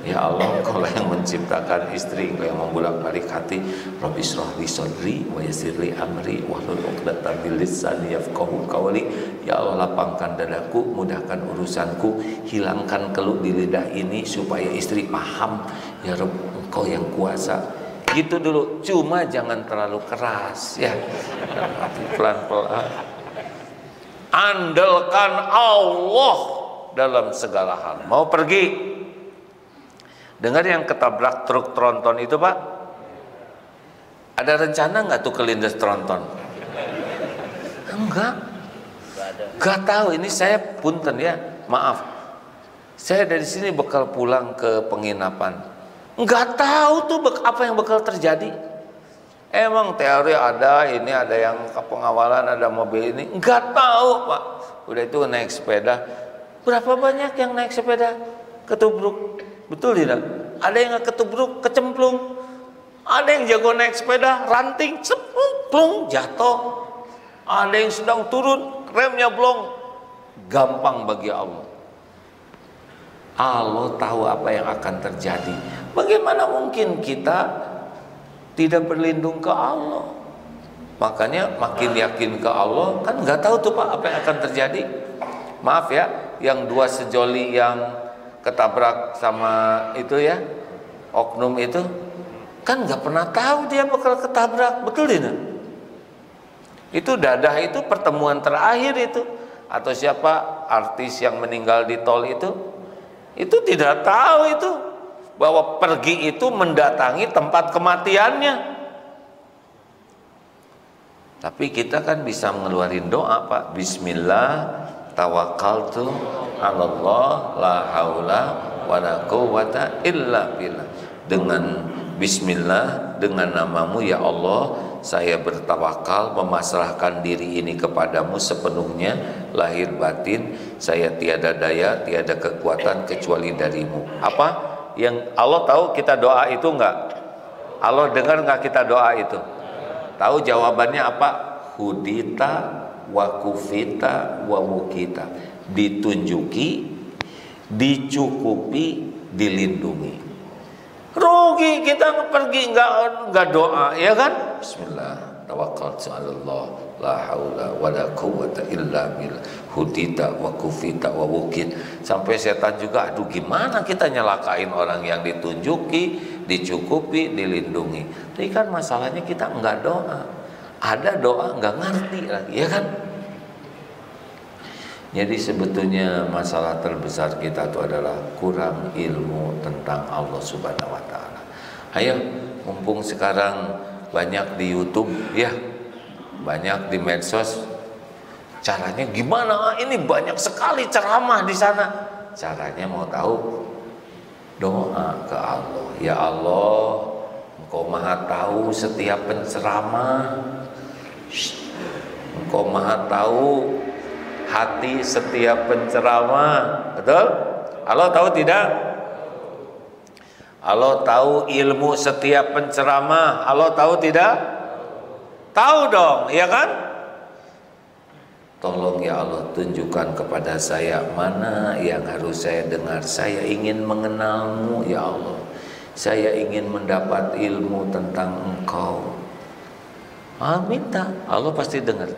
Ya Allah, Engkau yang menciptakan istri, Engkau yang membolak-balik hati. Rabbi shrah li sadri wa yassir li amri wahlul 'uqdatam min lisani yafqahu qawli. Ya Allah, lapangkan dadaku, mudahkan urusanku, hilangkan keluh di lidah ini supaya istri paham. Ya Rabb, Engkau yang kuasa. Gitu dulu, cuma jangan terlalu keras ya. Pelan-pelan. Andalkan Allah dalam segala hal. Mau pergi, dengar yang ketabrak truk tronton itu Pak, ada rencana nggak tuh kelindes tronton? Enggak tahu. Ini saya punten ya, maaf, saya dari sini bakal pulang ke penginapan, nggak tahu tuh apa yang bakal terjadi. Emang teori ada, ini ada yang pengawalan, ada mobil ini, nggak tahu Pak. Udah itu naik sepeda, berapa banyak yang naik sepeda ketubruk? Betul tidak? Ada yang ketubruk, kecemplung. Ada yang jago naik sepeda, ranting, plung, jatuh. Ada yang sedang turun, remnya blong. Gampang bagi Allah. Allah tahu apa yang akan terjadi. Bagaimana mungkin kita tidak berlindung ke Allah? Makanya makin yakin ke Allah, kan nggak tahu tuh Pak apa yang akan terjadi. Maaf ya, yang dua sejoli yang ketabrak sama itu ya, oknum itu, kan nggak pernah tahu dia bakal ketabrak, betul tidak? Itu dadah itu pertemuan terakhir itu, atau siapa artis yang meninggal di tol itu tidak tahu itu bahwa pergi itu mendatangi tempat kematiannya. Tapi kita kan bisa mengeluarin doa Pak, Bismillah tawakkaltu 'alallah la haula wala quwwata illa billah. Dengan bismillah, dengan namamu ya Allah, saya bertawakal, memasrahkan diri ini kepadamu sepenuhnya, lahir batin, saya tiada daya, tiada kekuatan kecuali darimu. Apa yang Allah tahu kita doa itu enggak? Allah dengar enggak kita doa itu? Tahu jawabannya apa? Hudita wa kufita wa wukita. Ditunjuki, dicukupi, dilindungi. Rugi kita pergi enggak doa, ya kan? Bismillah, tawakkaltu 'alallah, la haula wala quwwata illa billah. Hudita wa kufita wa wukit. Sampai setan juga, aduh gimana kita nyelakain orang yang ditunjuki, dicukupi, dilindungi. Tapi kan masalahnya kita enggak doa. Ada doa enggak ngerti lagi, ya kan? Jadi sebetulnya masalah terbesar kita itu adalah kurang ilmu tentang Allah Subhanahu wa taala. Ayo, mumpung sekarang banyak di YouTube ya, banyak di medsos. Caranya gimana? Ini banyak sekali ceramah di sana. Caranya mau tahu? Doa ke Allah. Ya Allah, Engkau Maha tahu setiap penceramah. Engkau Maha tahu hati setiap penceramah, betul? Allah tahu tidak? Allah tahu ilmu setiap penceramah. Allah tahu tidak? Tahu dong, ya kan? Tolong ya Allah, tunjukkan kepada saya mana yang harus saya dengar. Saya ingin mengenalmu ya Allah. Saya ingin mendapat ilmu tentang Engkau. Minta, Allah pasti dengar.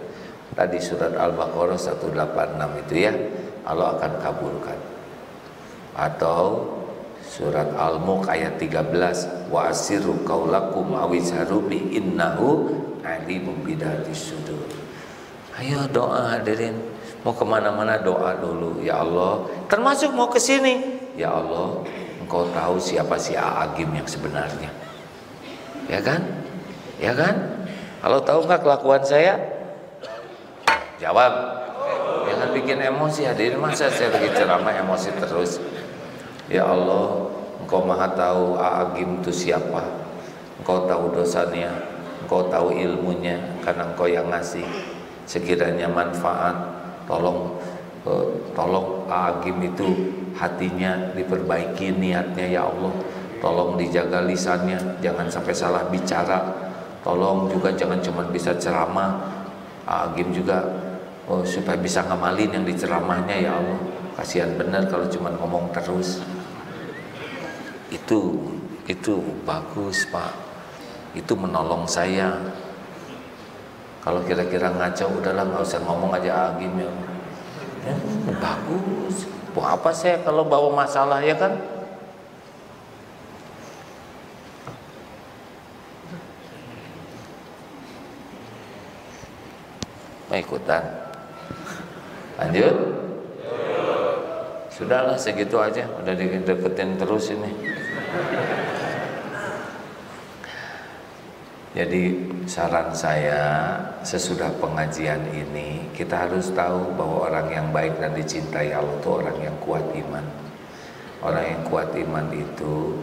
Tadi surat Al-Baqarah 186 itu ya, Allah akan kabulkan. Atau surat Al-Mulk ayat 13, wa asirru qaulakum awizharu bi innahu alimun bidatis sudur. Ayo doa hadirin, mau kemana-mana doa dulu ya Allah, termasuk mau ke sini ya Allah, Engkau tahu siapa si Aagim yang sebenarnya, ya kan? Ya kan? Kalau tahu nggak kelakuan saya? Jawab. Jangan bikin emosi hadirin, masa saya lagi ceramah emosi terus. Ya Allah, Engkau maha tahu Aagim itu siapa. Engkau tahu dosanya, Engkau tahu ilmunya, karena Engkau yang ngasih. Sekiranya manfaat, tolong Aagim itu hatinya diperbaiki, niatnya ya Allah. Tolong dijaga lisannya, jangan sampai salah bicara. Tolong juga jangan cuma bisa ceramah, Aagim juga supaya bisa ngamalin yang diceramahnya ya Allah. Kasihan benar kalau cuma ngomong terus. Itu bagus Pak, itu menolong saya. Kalau kira-kira ngaco, udahlah nggak usah ngomong aja Aagim ya. Bagus. Buat apa saya kalau bawa masalah ya kan? Mau ikutan? Lanjut? Sudahlah segitu aja, udah dideketin terus ini. Jadi saran saya, sesudah pengajian ini kita harus tahu bahwa orang yang baik dan dicintai Allah itu orang yang kuat iman. Orang yang kuat iman itu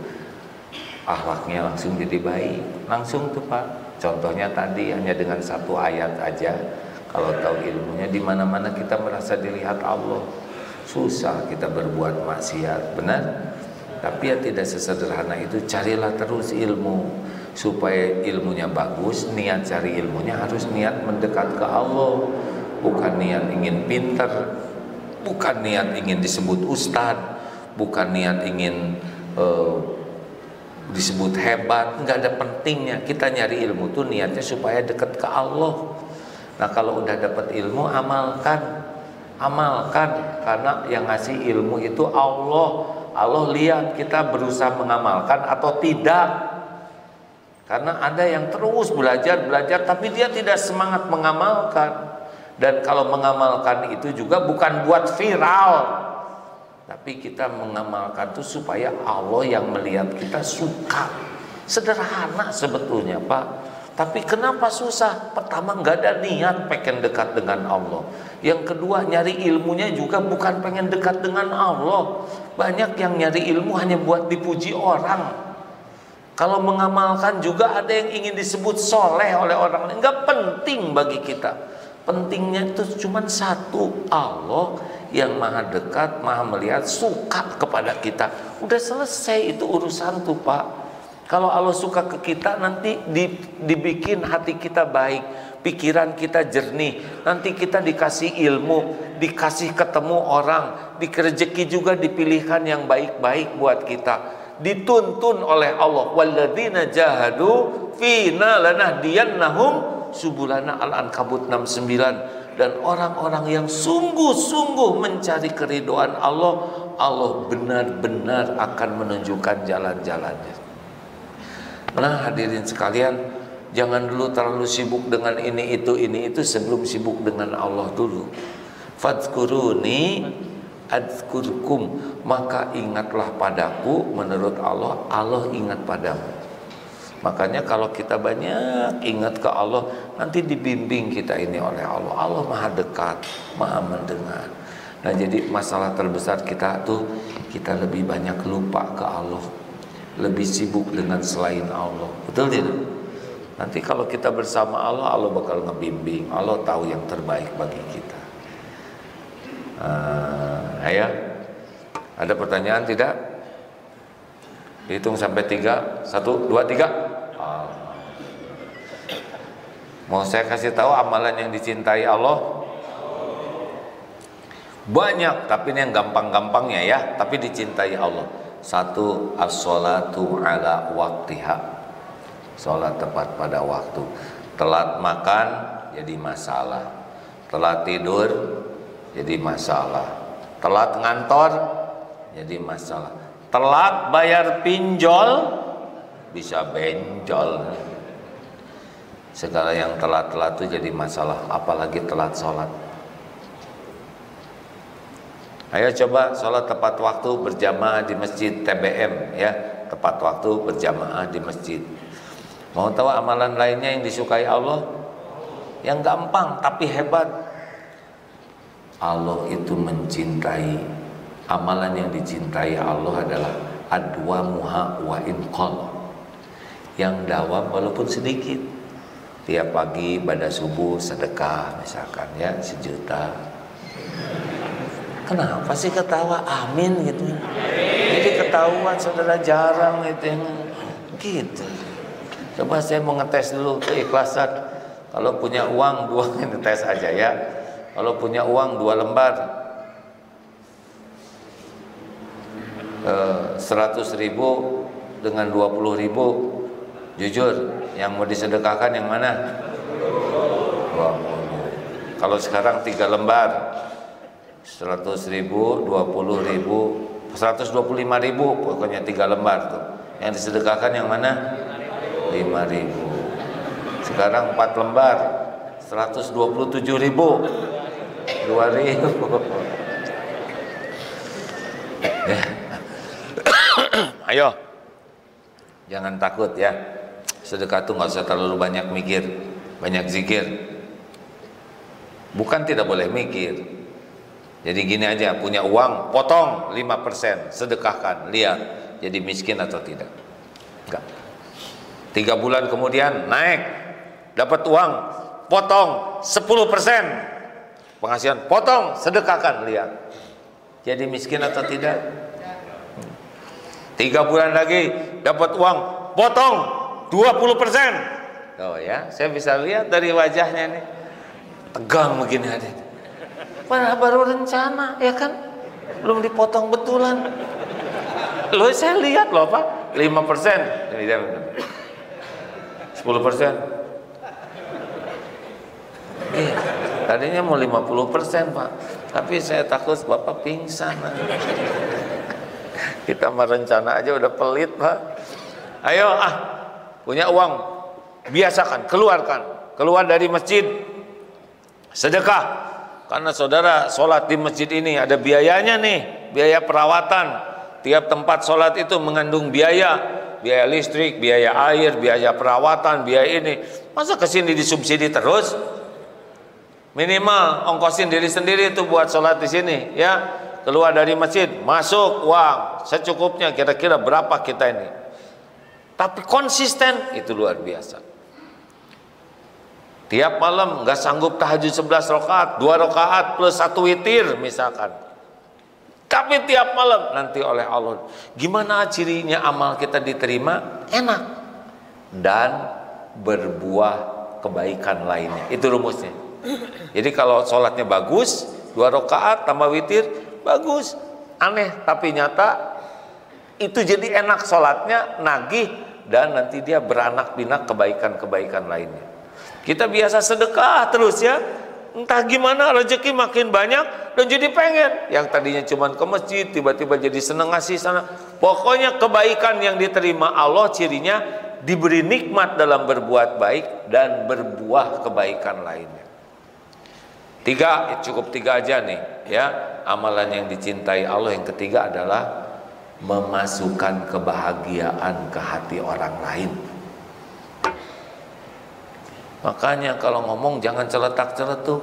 akhlaknya langsung jadi baik, langsung tuh Pak. Contohnya tadi hanya dengan satu ayat aja, kalau tahu ilmunya, di mana-mana kita merasa dilihat Allah. Susah kita berbuat maksiat, benar? Tapi ya tidak sesederhana itu. Carilah terus ilmu. Supaya ilmunya bagus, niat cari ilmunya harus niat mendekat ke Allah. Bukan niat ingin pintar, bukan niat ingin disebut ustad, bukan niat ingin disebut hebat. Enggak ada pentingnya. Kita nyari ilmu tuh niatnya supaya dekat ke Allah. Nah kalau udah dapat ilmu, amalkan. Karena yang ngasih ilmu itu Allah. Allah lihat kita berusaha mengamalkan atau tidak. Karena ada yang terus belajar tapi dia tidak semangat mengamalkan. Dan kalau mengamalkan itu juga bukan buat viral, tapi kita mengamalkan itu supaya Allah yang melihat kita suka. Sederhana sebetulnya Pak, tapi kenapa susah? Pertama nggak ada niat pengen dekat dengan Allah. Yang kedua nyari ilmunya juga bukan pengen dekat dengan Allah. Banyak yang nyari ilmu hanya buat dipuji orang. Kalau mengamalkan juga ada yang ingin disebut soleh oleh orang lain. Enggak penting bagi kita. Pentingnya itu cuma satu, Allah yang maha dekat, maha melihat, suka kepada kita. Udah selesai itu urusan tuh Pak. Kalau Allah suka ke kita, nanti dibikin hati kita baik, pikiran kita jernih, nanti kita dikasih ilmu, dikasih ketemu orang, rezeki juga dipilihkan yang baik-baik buat kita. Dituntun oleh Allah, walladzina jahadu fina lanahdiyannahum subulana, Al-Ankabut 69. Dan orang-orang yang sungguh-sungguh mencari keridhaan Allah, Allah benar-benar akan menunjukkan jalan-jalannya. Nah hadirin sekalian, jangan dulu terlalu sibuk dengan ini itu sebelum sibuk dengan Allah dulu. Fadhkuruni adzkurkum, maka ingatlah padaku. Menurut Allah, Allah ingat padamu. Makanya kalau kita banyak ingat ke Allah, nanti dibimbing kita ini oleh Allah. Allah maha dekat, maha mendengar. Nah jadi masalah terbesar kita tuh, kita lebih banyak lupa ke Allah, lebih sibuk dengan selain Allah. Betul tidak? Nanti kalau kita bersama Allah, Allah bakal ngebimbing. Allah tahu yang terbaik bagi kita. Ayo, Ada pertanyaan tidak? Hitung sampai 3. 1, 2, 3. Mau saya kasih tahu amalan yang dicintai Allah? Banyak, tapi ini yang gampang-gampangnya ya, tapi dicintai Allah. 1, as-sholatu ala waktiha. Sholat tepat pada waktu. Telat makan jadi masalah. Telat tidur jadi masalah. Telat ngantor jadi masalah. Telat bayar pinjol bisa benjol. Segala yang telat-telat itu jadi masalah, apalagi telat sholat. Ayo coba sholat tepat waktu berjamaah di masjid TBM ya, tepat waktu berjamaah di masjid. Mau tahu amalan lainnya yang disukai Allah? Yang gampang tapi hebat. Allah itu mencintai, amalan yang dicintai Allah adalah adwamuha wa inqal. Yang dawam walaupun sedikit. Tiap pagi pada subuh sedekah misalkan ya 1 juta. Kenapa sih ketawa amin gitu? Jadi ketahuan saudara jarang gitu. Coba saya mau ngetes dulu keikhlasan. Kalau punya uang 2 ngetes aja ya. Kalau punya uang 2 lembar 100.000 dengan 20.000. Jujur, yang mau disedekahkan yang mana? 20. Kalau sekarang 3 lembar 100.000, 20.000, 125.000, pokoknya 3 lembar tuh. Yang disedekahkan yang mana? 5.000. Sekarang 4 lembar 127.000, 2.000. Ayo, jangan takut ya. Sedekah itu nggak usah terlalu banyak mikir, banyak zikir. Bukan tidak boleh mikir. Jadi gini aja, punya uang, potong 5%, sedekahkan, lihat jadi miskin atau tidak. Enggak. 3 bulan kemudian naik, dapat uang, potong 10%, penghasilan, potong, sedekahkan, lihat jadi miskin atau tidak. 3 bulan lagi dapat uang, potong 20%. Oh ya, saya bisa lihat dari wajahnya nih, tegang begini aja. Padahal baru rencana, ya kan? Belum dipotong betulan. Loh, saya lihat loh Pak, 5%, 10%. Tadinya mau 50% Pak, tapi saya takut Bapak pingsan. Kita merencana aja udah pelit Pak. Ayo punya uang, biasakan, keluarkan, keluar dari masjid, sedekah. Karena saudara sholat di masjid ini ada biayanya nih, biaya perawatan. Tiap tempat sholat itu mengandung biaya listrik, biaya air, biaya perawatan, biaya ini. Masa kesini disubsidi terus? Minimal ongkosin diri sendiri itu buat sholat di sini ya. Keluar dari masjid, masuk uang secukupnya, kira-kira berapa kita ini. Tapi konsisten, itu luar biasa. Tiap malam nggak sanggup tahajud 11 rakaat, 2 rakaat plus 1 witir misalkan. Tapi tiap malam nanti oleh Allah. Gimana cirinya amal kita diterima? Enak. Dan berbuah kebaikan lainnya. Itu rumusnya. Jadi kalau sholatnya bagus, 2 rakaat tambah witir, bagus. Aneh tapi nyata, itu jadi enak sholatnya, nagih, dan nanti dia beranak pinak kebaikan-kebaikan lainnya. Kita biasa sedekah terus ya, entah gimana rezeki makin banyak dan jadi pengen. Yang tadinya cuma ke masjid tiba-tiba jadi seneng ngasih sana. Pokoknya kebaikan yang diterima Allah cirinya diberi nikmat dalam berbuat baik dan berbuah kebaikan lainnya. 3, cukup 3 aja nih ya. Amalan yang dicintai Allah yang ketiga adalah memasukkan kebahagiaan ke hati orang lain. Makanya kalau ngomong jangan celetak-celetuk.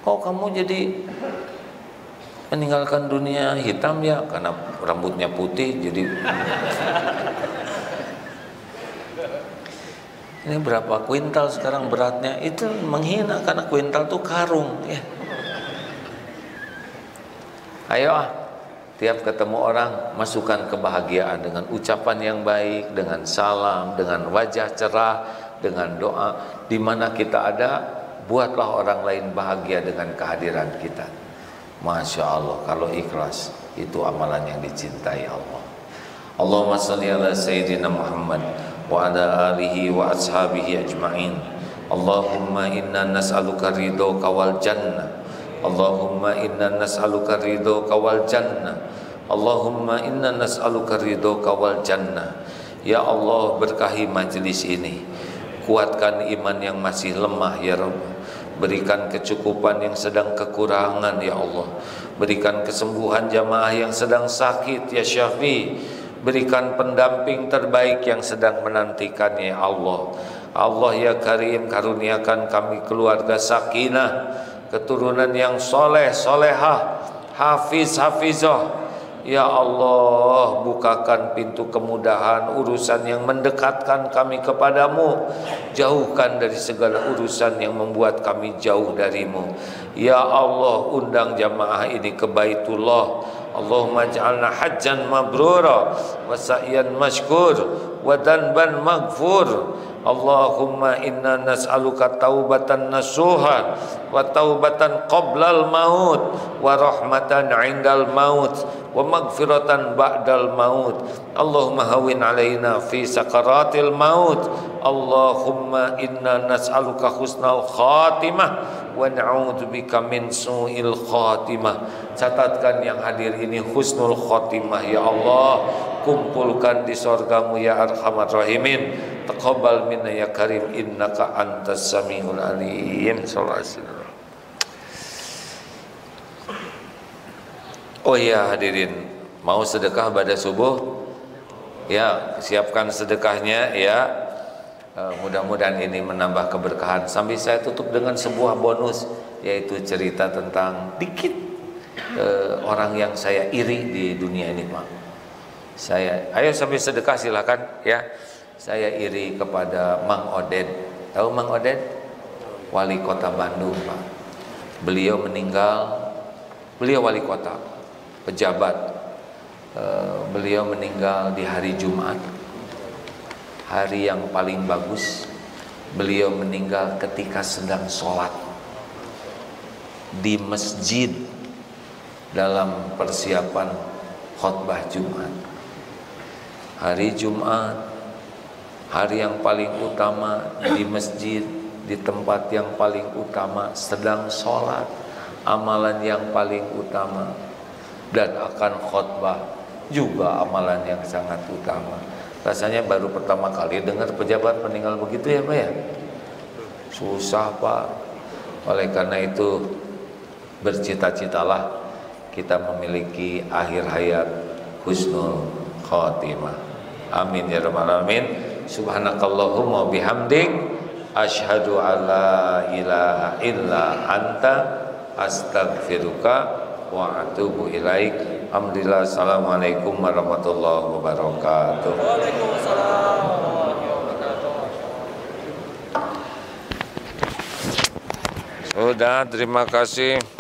Kok kamu jadi meninggalkan dunia hitam ya? Karena rambutnya putih jadi. Ini berapa kuintal sekarang beratnya? Itu menghina, karena kuintal tuh karung ya. Ayo Tiap ketemu orang, masukkan kebahagiaan dengan ucapan yang baik, dengan salam, dengan wajah cerah, dengan doa. Di mana kita ada, buatlah orang lain bahagia dengan kehadiran kita. Masya Allah, kalau ikhlas, itu amalan yang dicintai Allah. Allahumma salli ala Sayyidina Muhammad wa ala alihi wa ashabihi ajma'in. Allahumma inna nas'aluka ridhoka wal jannah. Allahumma inna nas'aluka ridhoka wal jannah. Allahumma inna nas'aluka ridhoka wal jannah. Ya Allah, berkahi majelis ini, kuatkan iman yang masih lemah ya Rabb. Berikan kecukupan yang sedang kekurangan ya Allah. Berikan kesembuhan jamaah yang sedang sakit ya Syafi. Berikan pendamping terbaik yang sedang menantikannya ya Allah. Allah ya Karim, karuniakan kami keluarga sakinah, keturunan yang soleh, solehah, hafiz, hafizah. Ya Allah, bukakan pintu kemudahan, urusan yang mendekatkan kami kepadamu. Jauhkan dari segala urusan yang membuat kami jauh darimu. Ya Allah, undang jamaah ini ke Baitullah. Allahumma ja'alna hajjan mabrura wa sa'yan mashkur wa danban maghfur. Allahumma inna nas'aluka taubatan nasuha wa taubatan qoblal maut wa rahmatan indal maut wa maghfiratan ba'dal maut. Allahumma hawin alaina fi sakaratil maut. Allahumma inna nas'aluka husnal khatimah wa na'udzubika min su'il khatimah. Catatkan yang hadir ini husnul khatimah ya Allah. Kumpulkan di surgamu ya arhamar rahimin. Taqabbal minna ya karim innaka antas samiul alim. Sallallahu alaihi wasallam. Oh ya hadirin, mau sedekah pada subuh? Ya, siapkan sedekahnya ya. Mudah-mudahan ini menambah keberkahan. Sambil saya tutup dengan sebuah bonus, yaitu cerita tentang dikit orang yang saya iri di dunia ini, Pak. Ayo sambil sedekah silakan ya. Saya iri kepada Mang Oded. Tahu Mang Oded? Wali kota Bandung, Pak. Beliau meninggal. Beliau wali kota, pejabat. Beliau meninggal di hari Jumat, hari yang paling bagus. Beliau meninggal ketika sedang sholat di masjid dalam persiapan khutbah Jumat. Hari Jumat, hari yang paling utama, di masjid, di tempat yang paling utama, sedang sholat, amalan yang paling utama, dan akan khutbah juga amalan yang sangat utama. Rasanya baru pertama kali dengar pejabat meninggal begitu ya Pak ya. Susah Pak. Oleh karena itu bercita-citalah kita memiliki akhir hayat husnul khotimah. Amin ya rabbal alamin. Subhanakallahumma bihamdik asyhadu alla ilaha illa anta astaghfiruka wa atubu ilaik. Alhamdulillah. Assalamualaikum warahmatullahi wabarakatuh. Waalaikumsalam warahmatullahi wabarakatuh. Sudah, terima kasih.